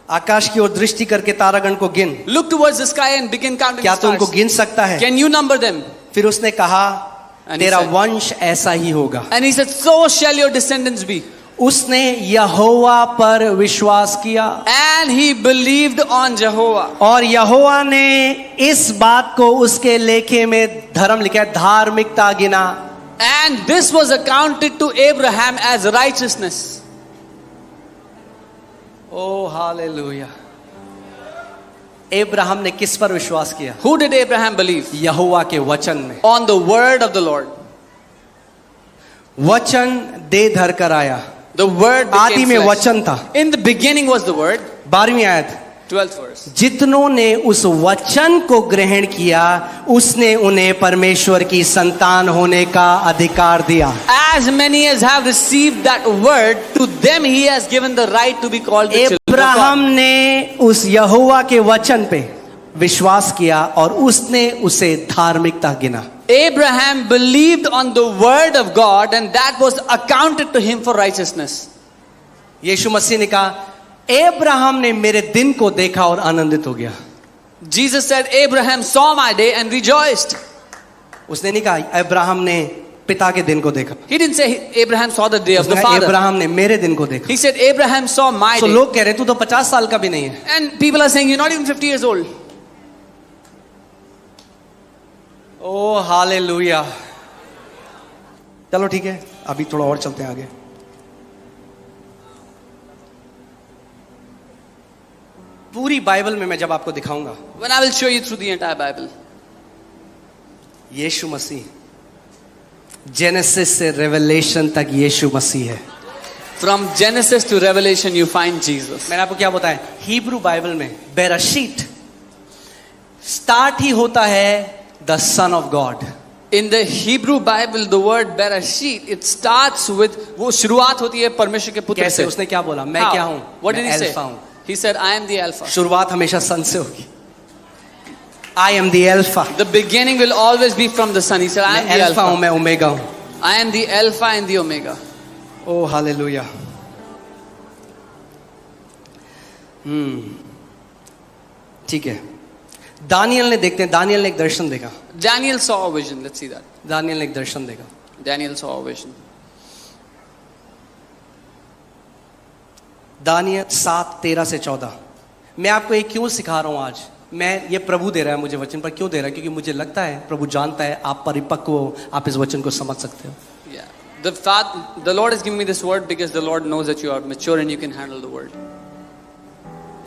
आकाश की ओर दृष्टि करके तारागण को गिन. Look towards the sky and begin counting क्या the तू उनको stars. गिन सकता है? Can you number them? फिर उसने कहा And he तेरा said- वंश ऐसा ही होगा. And he said, So shall your descendants be. उसने यहोवा पर विश्वास किया And he believed on Jehovah. और यहोवा ने इस बात को उसके लेखे में धर्म लिखा है, धार्मिकता गिना. And this was accounted to Abraham as righteousness. Oh hallelujah. Abraham ने किस पर विश्वास किया? Who did Abraham believe? यहोवा के वचन में. On the word of the Lord. वचन दे धर कर आया. The word आदि became में flesh. वचन था. In the beginning was the word. 12वीं आयत. 12th verse. जितनों ने उस वचन को ग्रहण किया उसने उन्हें परमेश्वर की संतान होने का अधिकार दिया. As many as have received that word, to them he has given the right to be called the children of Abraham God. ने उस यहोवा के वचन पे विश्वास किया और उसने उसे धार्मिकता गिना. Abraham believed on the word of God and that was accounted to him for righteousness. यीशु मसीह ने कहा अब्राहम ने मेरे दिन को देखा और आनंदित हो गया. Jesus said, Abraham saw my day and rejoiced. उसने नहीं कहा अब्राहम ने पिता के दिन को देखा. He didn't say Abraham saw the day of the उसने कहा, father. अब्राहम ने मेरे दिन को देखा. He said, Abraham saw my तो day. लोग कह रहे तू तो 50 साल का भी नहीं है. And people are saying, you're not even 50 years old. O hallelujah. चलो ठीक है, अभी थोड़ा और चलते हैं आगे. पूरी बाइबल में मैं जब आपको दिखाऊंगा, when I will show you through the entire Bible, यीशु मसीह, जेनेसिस से रेवलेशन तक यीशु मसीह है। from Genesis to Revelation, you find Jesus. मैंने आपको क्या बताया, हिब्रू बाइबल में बेराशीत स्टार्ट ही होता है the son of God. In the Hebrew Bible, the word Bereshit, it starts with, वो शुरुआत होती है परमेश्वर के पुत्र कैसे? से। उसने क्या बोला? मैं How? क्या हूं? What did मैं he say? अल्फा हूं। He said, I am the Alpha. शुरुआत हमेशा सन से होगी। I am the Alpha। The beginning will always be from the Son. He said, I am मैं the अल्फा हूं, Alpha. मैं ओमेगा हूं। I am the Alpha and the Omega. Oh hallelujah. ठीक है, दानियल ने, देखते हैं, दानियल ने एक दर्शन देखा। Daniel saw a vision. Let's see that. Daniel ने एक दर्शन देखा। Daniel saw a vision. Daniel 7:13 से 14। मैं आपको ये क्यों सिखा रहा हूं आज? मैं ये प्रभु दे रहा है मुझे वचन, पर क्यों दे रहा है? क्योंकि मुझे लगता है प्रभु जानता है आप परिपक्व हो, आप इस वचन को समझ सकते हो। Yeah. The Lord is giving me this word because the Lord knows that you are mature and you can handle the word.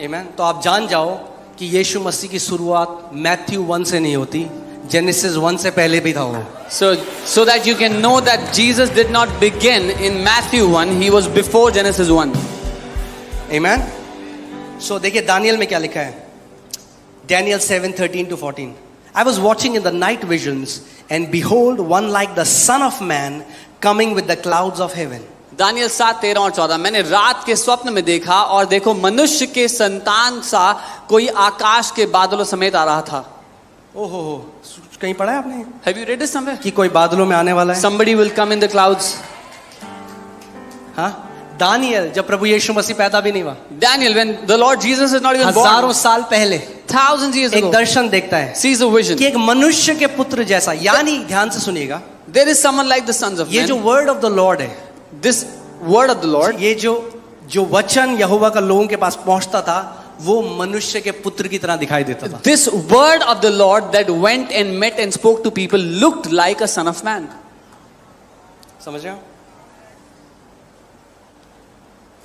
आमेन। तो आप जान जाओ कि यीशु मसीह की शुरुआत मैथ्यू 1 से नहीं होती, जेनेसिस 1 से पहले भी था वो। So that you can know that Jesus did not begin in Matthew 1, he was before Genesis 1. आमेन। सो देखिए दानियल में क्या लिखा है, Daniel 7:13-14। I was watching in the night visions, and behold, one like the Son of Man coming with the clouds of heaven. Daniel 7:13 और 14। मैंने रात के स्वप्न में देखा और देखो मनुष्य के संतान सा कोई आकाश के बादलों समेत आ रहा था। ओहो हो, कहीं पढ़ा है आपने Have you read this somewhere? कि कोई बादलों में आने वाला है? Somebody will come in the clouds. हाँ, दानियल जब प्रभु यीशु मसीह पैदा भी नहीं हुआ, Daniel, when the Lord Jesus is not even हजारों born, साल पहले thousands years एक ago, दर्शन देखता है sees a vision. कि एक मनुष्य के पुत्र जैसा, यानी ध्यान से सुनिएगा, There is someone like the sons of ये जो men. Word of the Lord है, This word of the Lord, ये जो वचन यहोवा का लोगों के पास पहुंचता था, वो मनुष्य के पुत्र की तरह दिखाई देता था। this word of the Lord that went and met and spoke to people looked like a son of man. समझ रहे हो?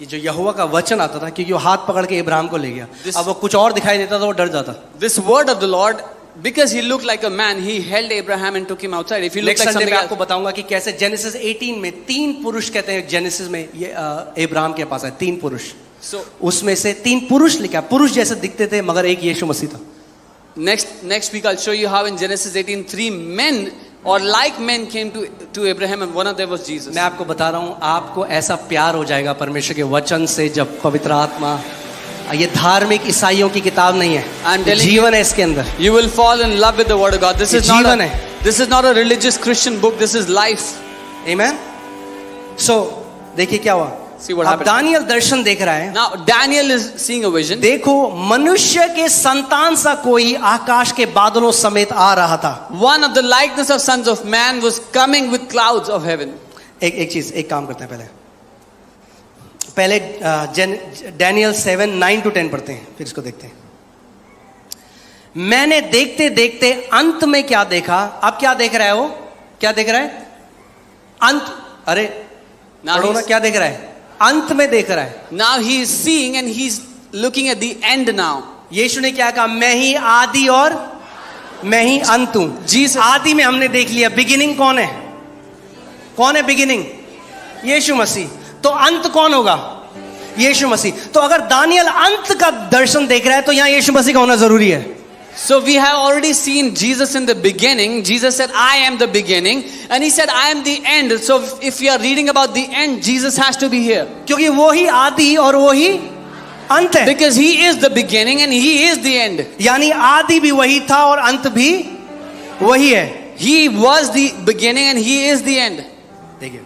ये जो यहोवा का वचन आता था, क्योंकि वो हाथ पकड़ के इब्राहिम को ले गया, अब वो कुछ और दिखाई देता था, वो डर जाता। This word of the Lord, because he looked like a man, he held Abraham and took him outside. If he looked next like Sunday something में else, आपको बताऊंगा कि कैसे जेनेसिस 18 में 3 पुरुष कहते हैं, जेनेसिस में ये इब्राहिम के पास है 3 पुरुष, so उसमें से 3 पुरुष लिखा, पुरुष जैसे दिखते थे मगर एक यीशु मसीह था। next week I'll show you how in Genesis 18 3 men or like men came to Abraham and one of them was Jesus. मैं आपको बता रहा हूं, आपको ऐसा प्यार हो जाएगा परमेश्वर के वचन से, जब पवित्र आत्मा, ये धार्मिक ईसाइयों की किताब नहीं है, I'm telling जीवन है इसके अंदर। You will fall in love with the word of God. This ये is not जीवन a, है। this is not a religious Christian book. This is life. आमेन। सो देखिए क्या हुआ, See what अब happened. दानियल दर्शन देख रहा है, Now Daniel is seeing a vision. देखो मनुष्य के संतान सा कोई आकाश के बादलों समेत आ रहा था। One of the likeness of sons of man was coming with clouds of heaven. एक चीज, एक काम करते हैं, पहले डैनियल 7:9-10 पढ़ते हैं, फिर इसको देखते हैं। मैंने देखते देखते अंत में क्या देखा, अब क्या देख रहा है वो, क्या देख रहा है? अंत, अरे Now पढ़ो ना, he's, क्या देख रहा है? अंत में देख रहा है। now he is seeing and he's looking at the end now. यीशु ने क्या कहा, मैं ही आदि और मैं ही अंत हूं। Jesus, आदि में हमने देख लिया, बिगिनिंग कौन है? कौन है बिगिनिंग? यीशु मसीह। तो अंत कौन होगा? यीशु मसीह। तो अगर दानियल अंत का दर्शन देख रहा है, तो यहां यीशु मसीह का होना जरूरी है। so we have already seen Jesus in the beginning. Jesus said, I am the beginning. And he said, I am the end. So if we are reading about the end, Jesus has to be here. क्योंकि वो ही आदि और वो ही अंत है। Because he is the beginning and he is the end. यानी आदि भी वही था और अंत भी वही है। He was the beginning and he is the end. देखिए,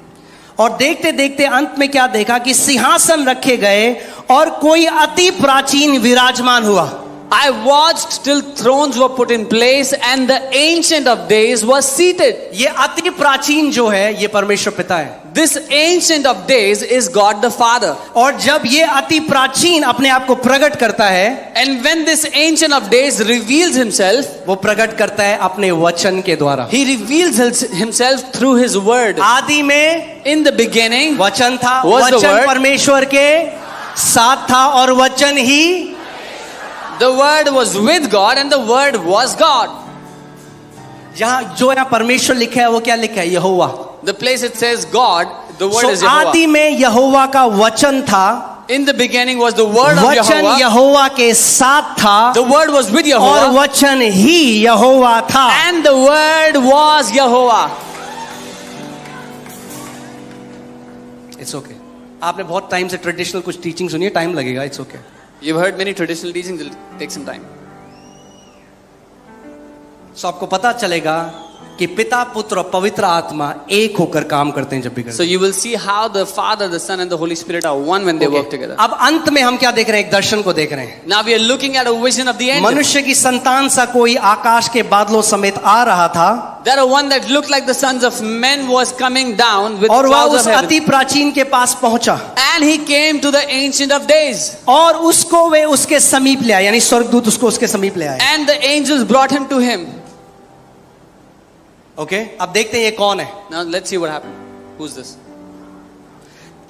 और देखते देखते अंत में क्या देखा कि सिंहासन रखे गए और कोई अति प्राचीन विराजमान हुआ। I watched till thrones were put in place and the ancient of days was seated. ये अति प्राचीन जो है, ये परमेश्वर पिता है। This ancient of days is God the Father. और जब ये अति प्राचीन अपने आप को प्रकट करता है, And when this ancient of days reveals himself, वो प्रकट करता है अपने वचन के द्वारा। he reveals himself through his word. आदि में In the beginning वचन था, was the वचन word. परमेश्वर के साथ था और वचन ही The Word was with God and the Word was God. जो यहाँ परमेश्वर लिखा है वो क्या लिखा है? यहोवा. The place it says God, the word is Jehovah. आदि में यहोवा का वचन था. In the beginning was the word of वचन Jehovah. यहोवा के साथ था. The word was with और Jehovah. वचन ही यहोवा था. And the word was Jehovah. It's okay. आपने बहुत टाइम से ट्रेडिशनल कुछ टीचिंग सुनी है, टाइम लगेगा. It's okay. You've heard many traditional teachings, it'll take some time. So आपको पता चलेगा कि पिता, पुत्र और पवित्र आत्मा एक होकर काम करते हैं जब भी करते So you will see how the Father, the Son and the Holy Spirit are one when they हैं. work together. अब अंत में हम क्या देख रहे हैं? एक दर्शन को देख रहे हैं. Now we are looking at a vision of the end. मनुष्य की संतान सा कोई आकाश के बादलों समेत आ रहा था. There one that looked like the sons of men was coming down with और वह clouds उस of heaven. अति प्राचीन के पास पहुंचा. And he came to the Ancient of Days. और उसको वे उसके समीप ले आए, यानी स्वर्गदूत उसको उसके समीप ले आए. And the angels brought him to him. Okay, अब देखते हैं ये कौन है. Now let's see what happened. Who's this?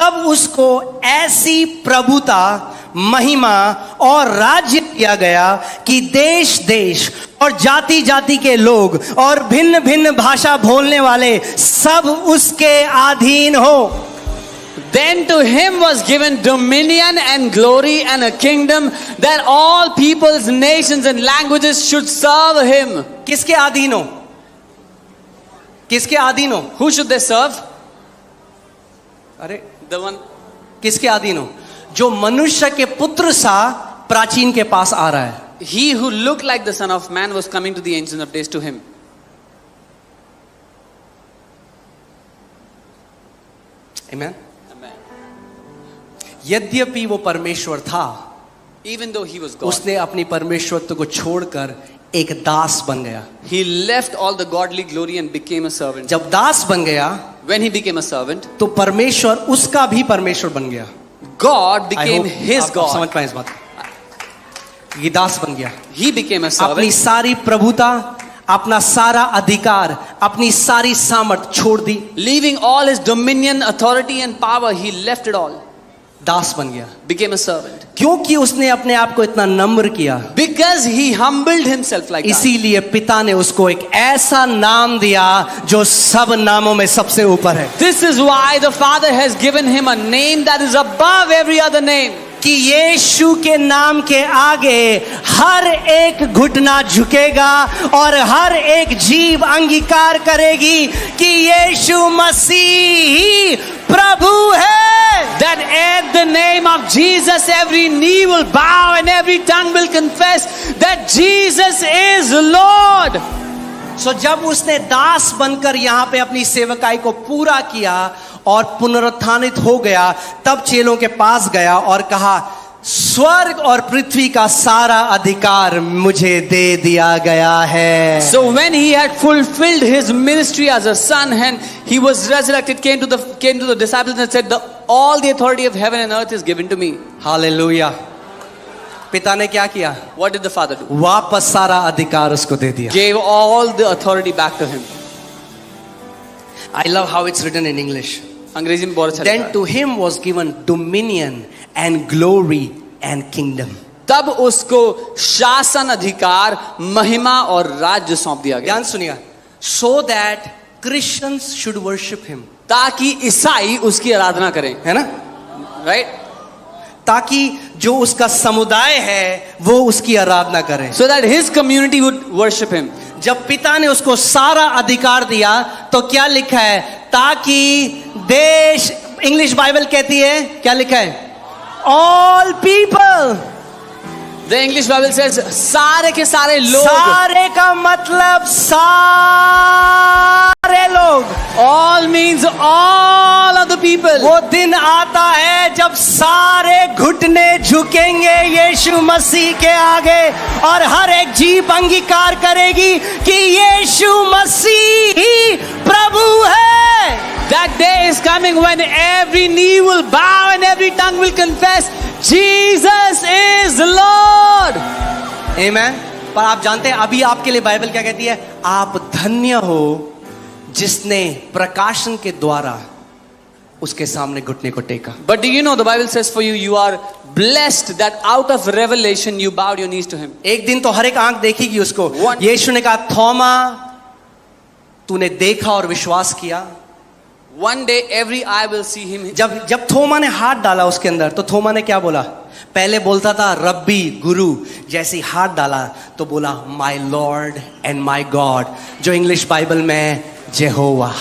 तब उसको ऐसी प्रभुता, महिमा और राज्य दिया गया कि देश देश और जाति जाति के लोग और भिन्न भिन्न भाषा बोलने वाले सब उसके अधीन हो. Then to him was given dominion and glory and a kingdom that all peoples, nations and languages should serve him. किसके अधीन हो? किसके अधीन हो? Who should they serve? अरे The one. किसके अधीन हो? जो मनुष्य के पुत्र सा प्राचीन के पास आ रहा है. He who looked like the Son of Man was coming to the Ancient of Days to him. Amen. Amen. यद्यपि वो परमेश्वर था, Even though he was God, उसने अपनी परमेश्वरत्व को छोड़कर एक दास बन गया. he left all the godly glory and became a servant. जब दास बन गया When he became a servant, तो परमेश्वर उसका भी परमेश्वर बन गया. God I became hope his आप समझ God. पाए इस बात. ये दास बन गया. He became a अपनी servant. सारी प्रभुता, अपना सारा अधिकार, अपनी सारी सामर्थ छोड़ दी. Leaving all his dominion, authority and power, he left it all. दास बन गया. Became a servant. क्योंकि उसने अपने आप को इतना नम्र किया, Because he humbled himself like that. इसीलिए पिता ने उसको एक ऐसा नाम दिया जो सब नामों में सबसे ऊपर है. This is why the Father has given him a name that is above every other name. कि यीशु के नाम के आगे हर एक घुटना झुकेगा और हर एक जीभ अंगीकार करेगी कि यीशु मसीह ही प्रभु है. That at the name of Jesus every knee will bow and every tongue will confess that Jesus is Lord. सो जब उसने दास बनकर यहाँ पे अपनी सेवकाई को पूरा किया और पुनरुत्थानित हो गया, तब चेलों के पास गया और कहा, स्वर्ग और पृथ्वी का सारा अधिकार मुझे दे दिया गया है. So when he had fulfilled his ministry as a son and he was resurrected, came to the disciples and said, all the authority of heaven and earth is given to me. Hallelujah. पिता ने क्या किया? What did the Father do? वापस सारा अधिकार उसको दे दिया. Gave all the authority back to him. I love how it's written in English. अंग्रेजी में बहुत अच्छा लिखा Then है. to him was given dominion and glory and kingdom. तब उसको शासन अधिकार, महिमा और राज्य सौंप दिया गया, ध्यान सुनिएगा. So that Christians should worship him. ताकि ईसाई उसकी आराधना करें. है ना? Right? ताकि जो उसका समुदाय है वो उसकी आराधना करे. So that his community would worship him. जब पिता ने उसको सारा अधिकार दिया तो क्या लिखा है? ताकि देश, इंग्लिश बाइबल कहती है, क्या लिखा है? All people. The English Bible says सारे के सारे लोग. सारे का मतलब सारे लोग. All means all of the people. वो दिन आता है जब सारे घुटने झुकेंगे यीशु मसीह के आगे और हर एक जीभ अंगीकार करेगी कि यीशु मसीह ही प्रभु है. That day is coming when every knee will bow and every tongue will confess Jesus is Lord. आमेन. पर आप जानते हैं अभी आपके लिए बाइबल क्या कहती है? आप धन्य हो जिसने प्रकाशन के द्वारा उसके सामने घुटने को टेका। But do you know the Bible says for you, you are blessed that out of revelation you bowed your knees to him. एक दिन तो हर एक आंख देखेगी उसको। One- यीशु ने कहा, थोमा तूने देखा और विश्वास किया। One day every eye will see him. जब थोमा ने हाथ डाला उसके अंदर, तो थोमा ने क्या बोला? पहले बोलता था रब्बी, गुरु, जैसे ही हाथ डाला तो बोला my Lord and my God, जो इंग्लिश बाइबल में जेहोवा,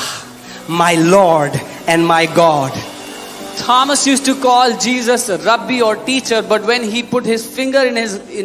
my Lord and my God. Thomas used to call Jesus Rabbi or teacher, but when he put his finger in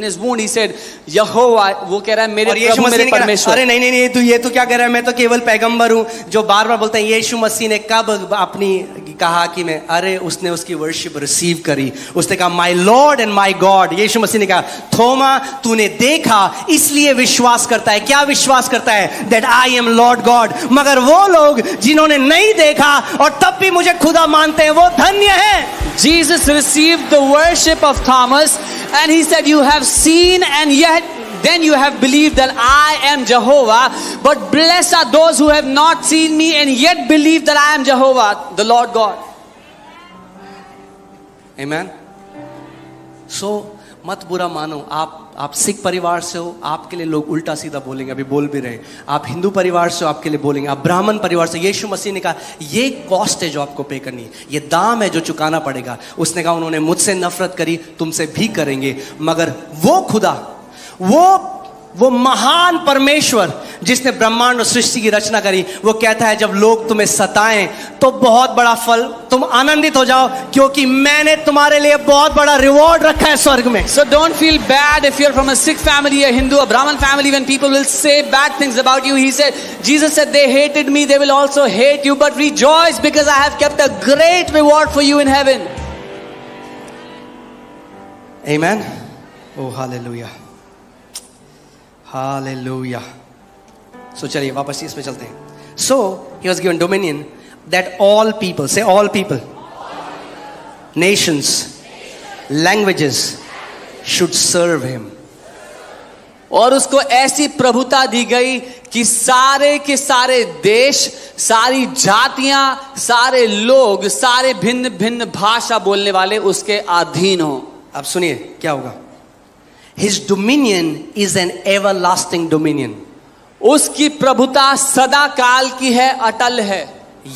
his wound, he said Yehovah. वो कह रहा है मेरे और यीशु प्रभु मसीह मेरे ने कहा, परमेश्वर। अरे नहीं नहीं नहीं, तू ये तो क्या कह रहा है, मैं तो केवल पैगंबर हूँ। जो बार बार बोलते हैं यीशु मसीह ने कब अपनी कहा कि मैं, अरे उसने उसकी वर्शिप रिसीव करी, उसने कहा my Lord and my God. यीशु मसीह ने कहा थोमा तूने देखा इसलिए विश्वास करता है। क्या विश्वास करता है? That I am Lord God. मगर वो लोग जिन्होंने नहीं देखा और तब भी मुझे खुदा मानते हैं, वो धन्य है। Jesus received the worship of Thomas and he said, you have seen and yet then you have believed that I am Jehovah. But blessed are those who have not seen me and yet believe that I am Jehovah, the Lord God. Amen. So मत बुरा मानो। आप सिख परिवार से हो, आपके लिए लोग उल्टा सीधा बोलेंगे, अभी बोल भी रहे। आप हिंदू परिवार से हो, आपके लिए बोलेंगे। आप ब्राह्मण परिवार से, यीशु मसीह ने कहा ये कॉस्ट है जो आपको पे करनी है, ये दाम है जो चुकाना पड़ेगा। उसने कहा उन्होंने मुझसे नफरत करी, तुमसे भी करेंगे, मगर वो खुदा, वो महान परमेश्वर जिसने ब्रह्मांड और सृष्टि की रचना करी, वो कहता है जब लोग तुम्हें सताएं तो बहुत बड़ा फल, तुम आनंदित हो जाओ क्योंकि मैंने तुम्हारे लिए बहुत बड़ा रिवॉर्ड रखा है स्वर्ग में। So don't feel bad if you're from a Sikh family, a Hindu, a Brahmin family, when people will say bad things about you. He said, Jesus said, they hated me, they will also hate you, but rejoice because I have kept a great reward for you in heaven. Amen. Oh hallelujah. Hallelujah. So चलिए वापस इसमें चलते हैं। So he was given dominion that all people, say all people, nations, languages should serve him. और उसको ऐसी प्रभुता दी गई कि सारे के सारे देश, सारी जातियां, सारे लोग, सारे भिन्न भिन्न भाषा बोलने वाले उसके अधीन हो। अब सुनिए क्या होगा। His dominion is an everlasting dominion. उसकी प्रभुता सदा काल की है, अटल है।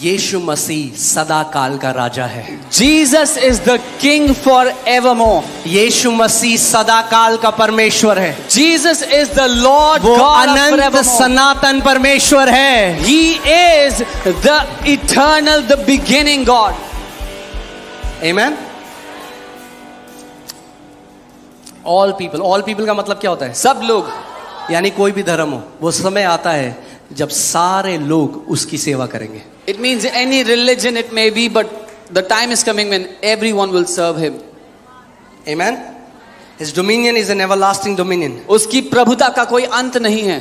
यीशु मसीह सदा काल का राजा है। Jesus is the king forevermore. यीशु मसीह सदा काल का परमेश्वर है। Jesus is the Lord वो God of अनंत forevermore. सनातन परमेश्वर है। He is the eternal, the beginning God. Amen. All people का मतलब क्या होता है? सब लोग, यानी कोई भी धर्म हो। वो समय आता है जब सारे लोग उसकी सेवा करेंगे। it means any religion it may be, but the time is coming when everyone will serve him. Amen. His dominion is an everlasting dominion. उसकी प्रभुता का कोई अंत नहीं है।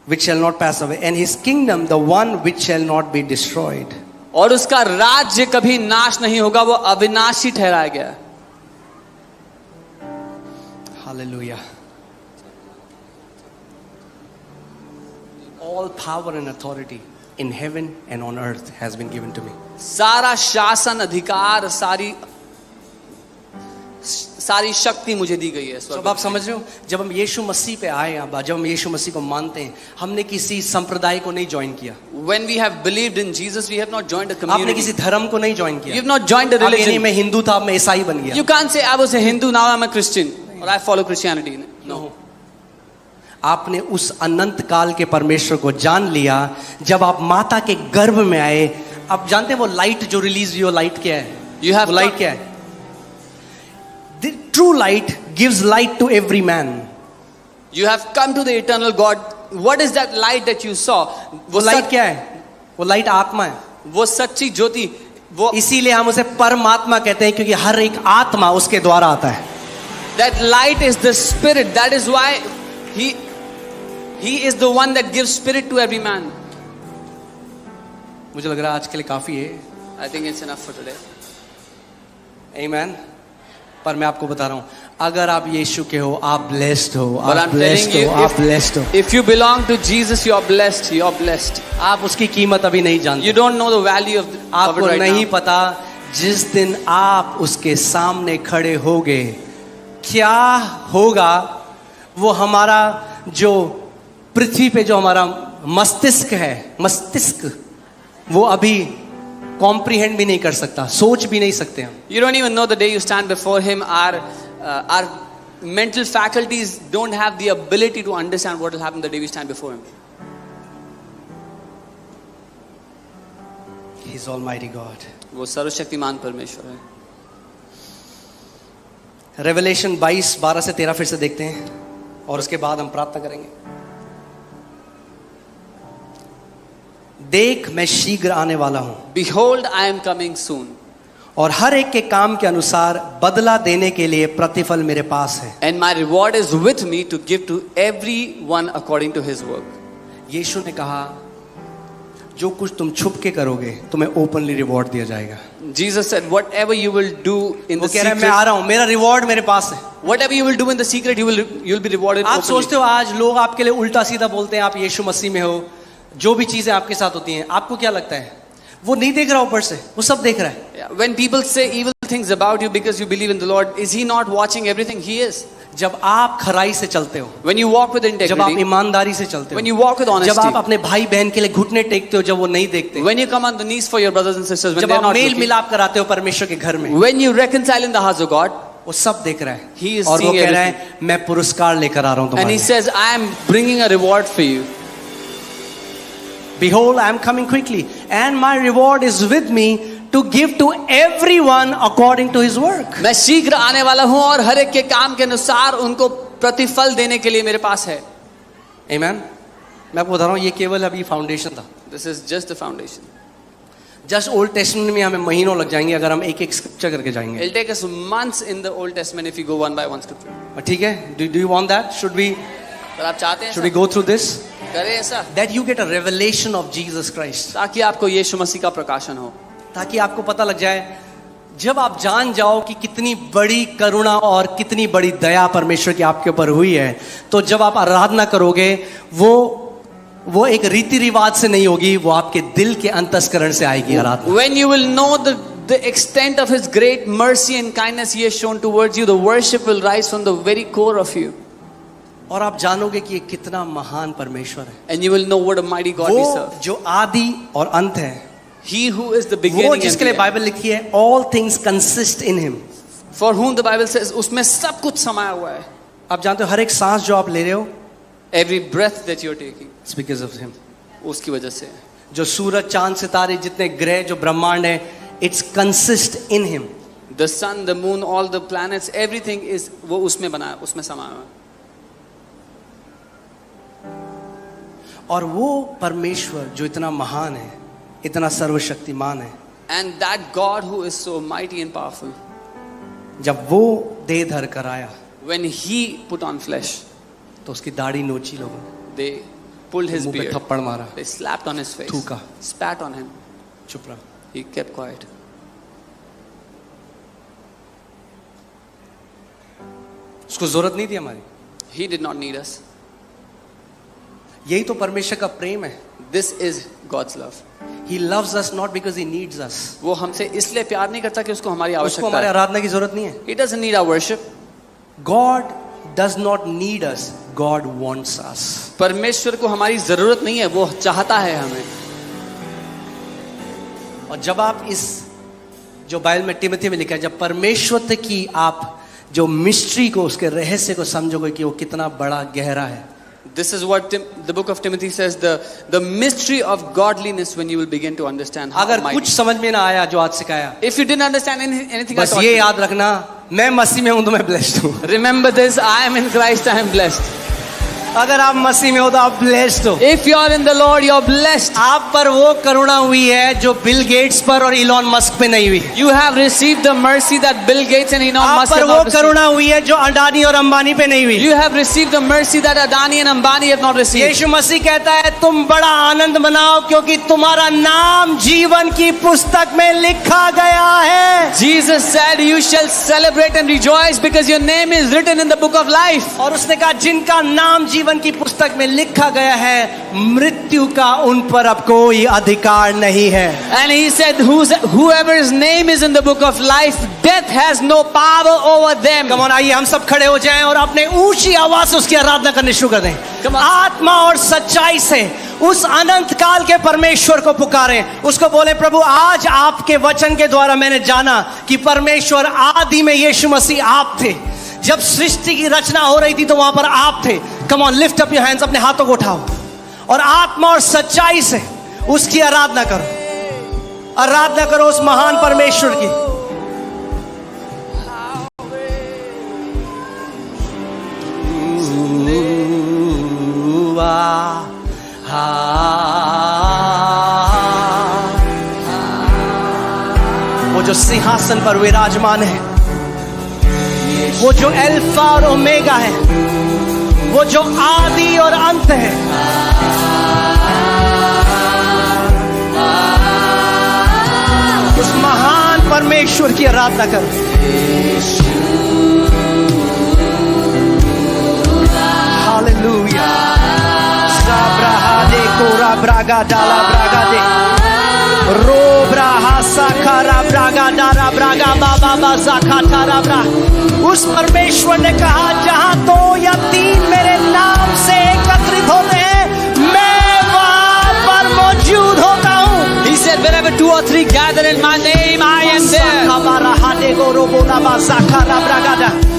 Which shall not pass away, and his kingdom the one which shall not be destroyed. और उसका राज्य कभी नाश नहीं होगा, वो अविनाशी ठहराया गया। Hallelujah. All power and authority in heaven and on earth has been given to me. सारा शासन, अधिकार, सारी शक्ति मुझे दी गई है। तो आप समझ रहे हो, जब हम यीशु मसीह पे आए, जब हम यीशु मसीह को मानते हैं, हमने किसी संप्रदाय को नहीं ज्वाइन किया। When we have believed in Jesus, we have not joined a आपने community. किसी धर्म को नहीं ज्वाइन You किया। have not joined a अब ये नहीं religion. मैं हिंदू था, अब मैं ईसाई बन गया। You can't say I was a Hindu, now I'm a Christian, or I follow Christianity. No. आपने उस अनंत काल के परमेश्वर को जान लिया जब आप माता के गर्भ में आए। आप जानते हैं वो लाइट जो रिलीज हुई, वो लाइट क्या है? You have वो लाइट क्या है? The true light gives light to every man. You have come to the eternal God. What is that light that you saw? वो लाइट क्या है? वो लाइट आत्मा है। वो सच्ची ज्योति, वो इसीलिए हम उसे परमात्मा कहते हैं क्योंकि हर एक आत्मा उसके द्वारा आता है। that light is the spirit. That is why he is the one that gives spirit to every man. मुझे लग रहा है आज के लिए काफी है। I think it's enough for today. Amen. पर मैं आपको बता रहा हूं, अगर आप यीशु के हो, आप ब्लेस्ड हो, But आप I'm telling ब्लेस्ड you, हो, आप ब्लेस्ड हो। if you belong to Jesus, you're blessed. You're blessed. आप उसकी कीमत अभी नहीं जानते। You don't know the value of it आपको right नहीं now. पता जिस दिन आप उसके सामने खड़े होगे क्या होगा। वो हमारा जो पृथ्वी पे जो हमारा मस्तिष्क है, मस्तिष्क वो अभी कॉम्प्रिहेंड भी नहीं कर सकता, सोच भी नहीं सकते हम। You don't even know the day you stand before Him. Our mental faculties don't have the ability to understand what will happen the day we stand before Him. He is Almighty God. वो सर्वशक्तिमान परमेश्वर है। रेवलेशन 22:12 से 13 फिर से देखते हैं और उसके बाद हम प्रार्थना करेंगे। देख मैं शीघ्र आने वाला हूं Behold, I am coming soon, और हर एक के काम के अनुसार बदला देने के लिए प्रतिफल मेरे पास है। and my reward is with me to give to everyone according to his work. यीशु ने कहा जो कुछ तुम छुप के करोगे तुम्हें ओपनली रिवॉर्ड दिया जाएगा। Jesus said, whatever you will do in वो the कह रहा है मैं secret, आ रहा हूं, मेरा रिवॉर्ड मेरे पास है। whatever you will do in the secret, you'll be rewarded आप openly. सोचते हो आज लोग आपके लिए उल्टा सीधा बोलते हैं, आप यीशु मसीह में हो, जो भी चीजें आपके साथ होती हैं, आपको क्या लगता है वो नहीं देख रहा ऊपर से, वो सब देख रहा है। Yeah, when people say evil things about you because you believe in the Lord, is He not watching everything? He is. जब आप खराई से चलते हो, When you walk with जब आप integrity, ईमानदारी से चलते when हो, you walk with जब honesty, आप अपने भाई बहन के लिए घुटने टेकते हो जब वो नहीं देखते, when you come on the knees for your brothers and sisters, when जब they're आप not मेल looking, मिलाप कराते हो परमेश्वर के घर में, when you reconcile in the house of God, वो सब देख रहा है। He is और वो seeing कह रहा है मैं पुरस्कार लेकर आ रहा हूं and तुम्हारे He लिए। says, I am bringing a reward for you. Behold, I am coming quickly, and my reward is with me to give to everyone according to his work. मैं शीघ्र आने वाला हूं और हर एक के काम के अनुसार उनको प्रतिफल देने के लिए मेरे पास है। Amen. मैं आपको बता रहा हूं ये केवल अभी फाउंडेशन था। This is just the foundation. Just old testament में हमें महीनों लग जाएंगे अगर हम एक एक स्क्रिप्चर करके जाएंगे। It'll take us months in the Old Testament if you go one by one scripture. ठीक है? Do you want that? Should we पर आप चाहते हैं go through this? करें ऐसा That you get a revelation of Jesus Christ. ताकि आपको यीशु मसीह का प्रकाशन हो, ताकि आपको पता लग जाए, जब आप जान जाओ कि कितनी बड़ी करुणा और कितनी बड़ी दया परमेश्वर की आपके ऊपर हुई है, तो जब आप आराधना करोगे वो एक रीति रिवाज से नहीं होगी, वो आपके दिल के अंतस्करण से आएगी आराधना। when you will know the extent of His great mercy and kindness He has shown towards you, the worship will rise from the very core of you, और आप जानोगे कि ये कितना महान परमेश्वर है। and you will know what a mighty God we वो serve. जो आदि और अंत है, He who is the वो beginning and जिसके the लिए end, बाइबल लिखी है all things consist in him। for whom the Bible says उसमें सब कुछ समाया हुआ है। आप जानते हो हर एक सांस जो आप ले रहे हो, Every breath that you're taking, it's because of him। उसकी वजह से है। जो सूरज चांद सितारे जितने ग्रह जो ब्रह्मांड है, it's consist in him। The sun, the moon, all the planets, everything is वो उसमें बना है, उसमें समाया हुआ है। और वो परमेश्वर जो इतना महान है, इतना सर्वशक्तिमान है, And that God who is so mighty and powerful, जब वो देह धर कर आया when He put on flesh, तो उसकी दाढ़ी नोची लोगों ने, they pulled His मुंह पे beard, थप्पड़ मारा, they slapped on His face, थूका, spat on Him, चुप रहा। He kept quiet. उसको जरूरत नहीं थी हमारी। He did not need us. यही तो परमेश्वर का प्रेम है। This is God's love. He loves us not because he needs us। वो हमसे इसलिए प्यार नहीं करता कि उसको हमारी उसको आवश्यकता हमारे है। आराधना की जरूरत नहीं है। He doesn't need our worship. God does not need us, God wants us। परमेश्वर को हमारी जरूरत नहीं है, वो चाहता है हमें। और जब आप इस जो बाइबल में तिमोथी में लिखा है, जब परमेश्वर की आप जो मिस्ट्री को, उसके रहस्य को समझोगे कि वो कितना बड़ा गहरा है। This is what the book of Timothy says, the mystery of godliness, when you will begin to understand how अगर mighty. कुछ समझ में ना आया जो आज सिखाया, If you didn't understand anything I बस taught ये you, याद रखना, मैं मसीह में हूं तो मैं ब्लेस्ड हूं। remember this, I am in Christ, I am blessed. अगर आप मसीह में हो तो आप ब्लेस्ड हो। If you are in the Lord, you are blessed. आप पर वो करुणा हुई है जो बिल गेट्स पर और इलॉन मस्क पे नहीं हुई। You have received the mercy that Bill Gates and Elon आप Musk पर have वो not received. करुणा हुई है जो अडानी और अंबानी पे नहीं हुई। You have received the mercy that Adani and Ambani have not received. यीशु मसीह कहता है तुम बड़ा आनंद मनाओ क्योंकि तुम्हारा नाम जीवन की पुस्तक में लिखा गया है। Jesus said, you shall celebrate and rejoice because your name is written in the book of life. और उसने कहा जिनका नाम जीवन की पुस्तक में लिखा गया है मृत्यु का उन पर अब कोई अधिकार नहीं है। And he said, whoever's name is in the book of life, death has no power over them. Come on, आइए हम सब खड़े हो जाएं और अपने ऊंची आवाज से उसकी आराधना करनी शुरू कर दें। Come on. आत्मा और सच्चाई से उस अनंत काल के परमेश्वर को पुकारें। उसको बोले प्रभु आज आपके वचन के द्वारा मैंने जाना कि परमेश्वर आदि में यीशु मसीह आप थे। जब सृष्टि की रचना हो रही थी तो वहां पर आप थे। Come on, lift up your hands, अपने हाथों को उठाओ और आत्मा और सच्चाई से उसकी आराधना करो। आराधना करो उस महान परमेश्वर की। वो जो सिंहासन पर विराजमान है, वो जो अल्फा और ओमेगा है, वो जो आदि और अंत है, उस महान परमेश्वर की आराधना करो। हालेलुया। साब्राहादे कोरा ब्रागा डाला ब्रागा दे रो ब्राहा साखारा ब्रागा डारा ब्रागा बाबा बाजा खाटारा ब्रा। उस परमेश्वर ने कहा जहां दो या तीन मेरे नाम से एकत्रित होते हैं मैं वहां पर मौजूद होता हूं। He said, wherever 2 or 3 gather in my name, I am there.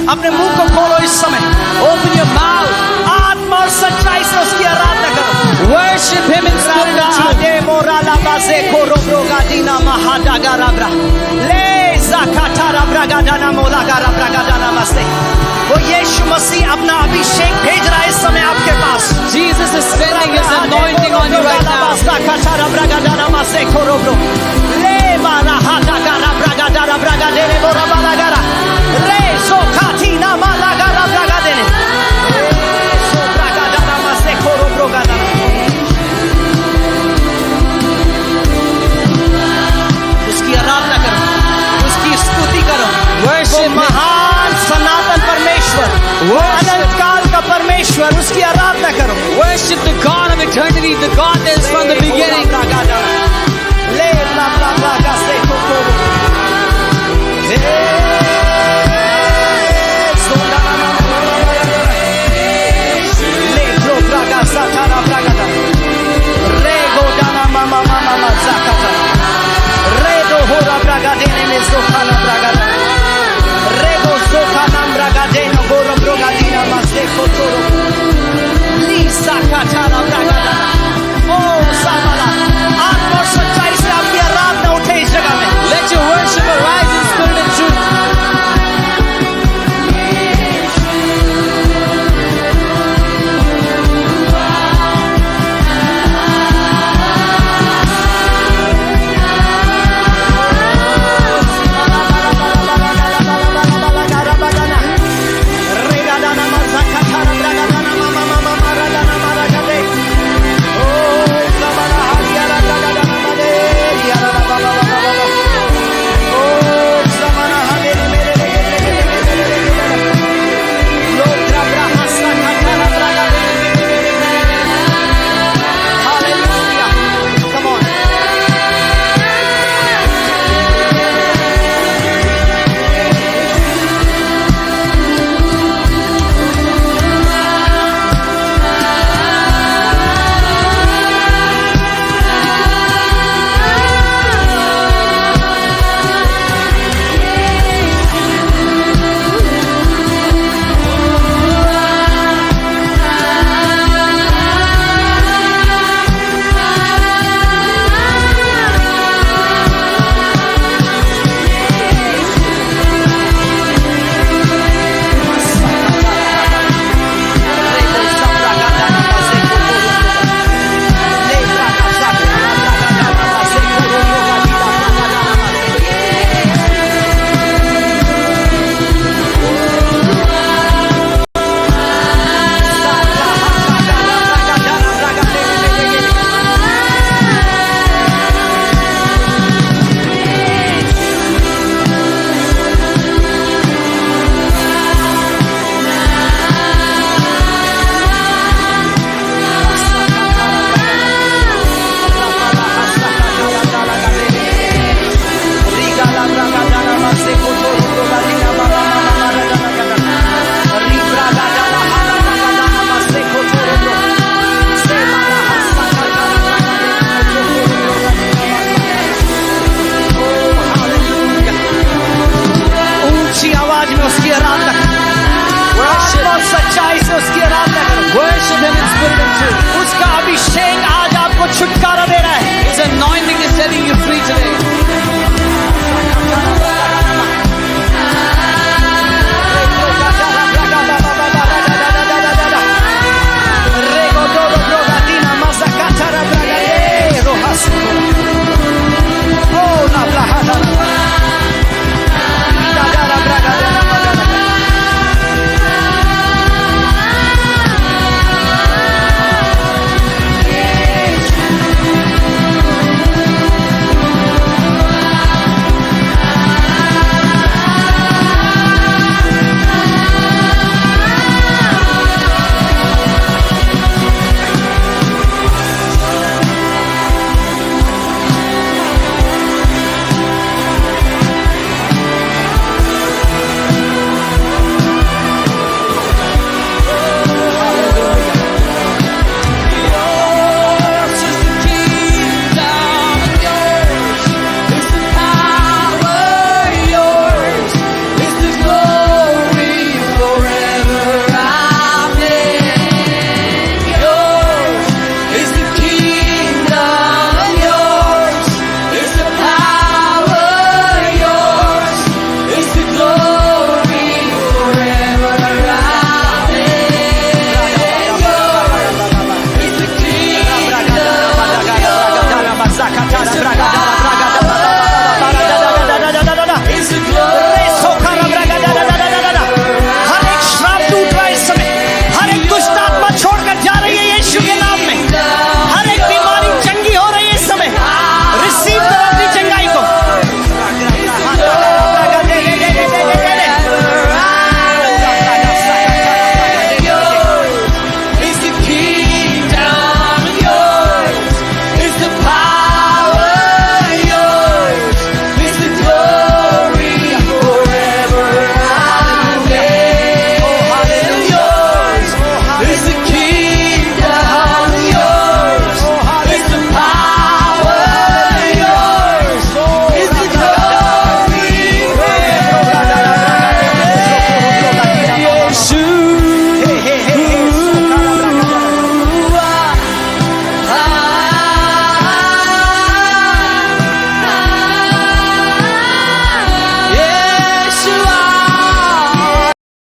अपने मुंह को खोलो इस समय। Open your mouth. आत्मा और सच्चाई से उसकी आराधना करो। Worship him in spirit and truth। वो यीशु मसीह अपना अभिषेक भेज रहा है इस समय आपके पास। Jesus is sending his anointing on you right now. उसकी आराधना करो, उसकी स्तुति करो। Worship him. महान सनातन परमेश्वर, वो अनंत काल का परमेश्वर, उसकी आराधना करो। Worship the God of eternity, the God that is from the beginning. आत्मा freedom too. उसका अभिषेक आज आपको छुटकारा दे रहा है. His anointing is setting you free today.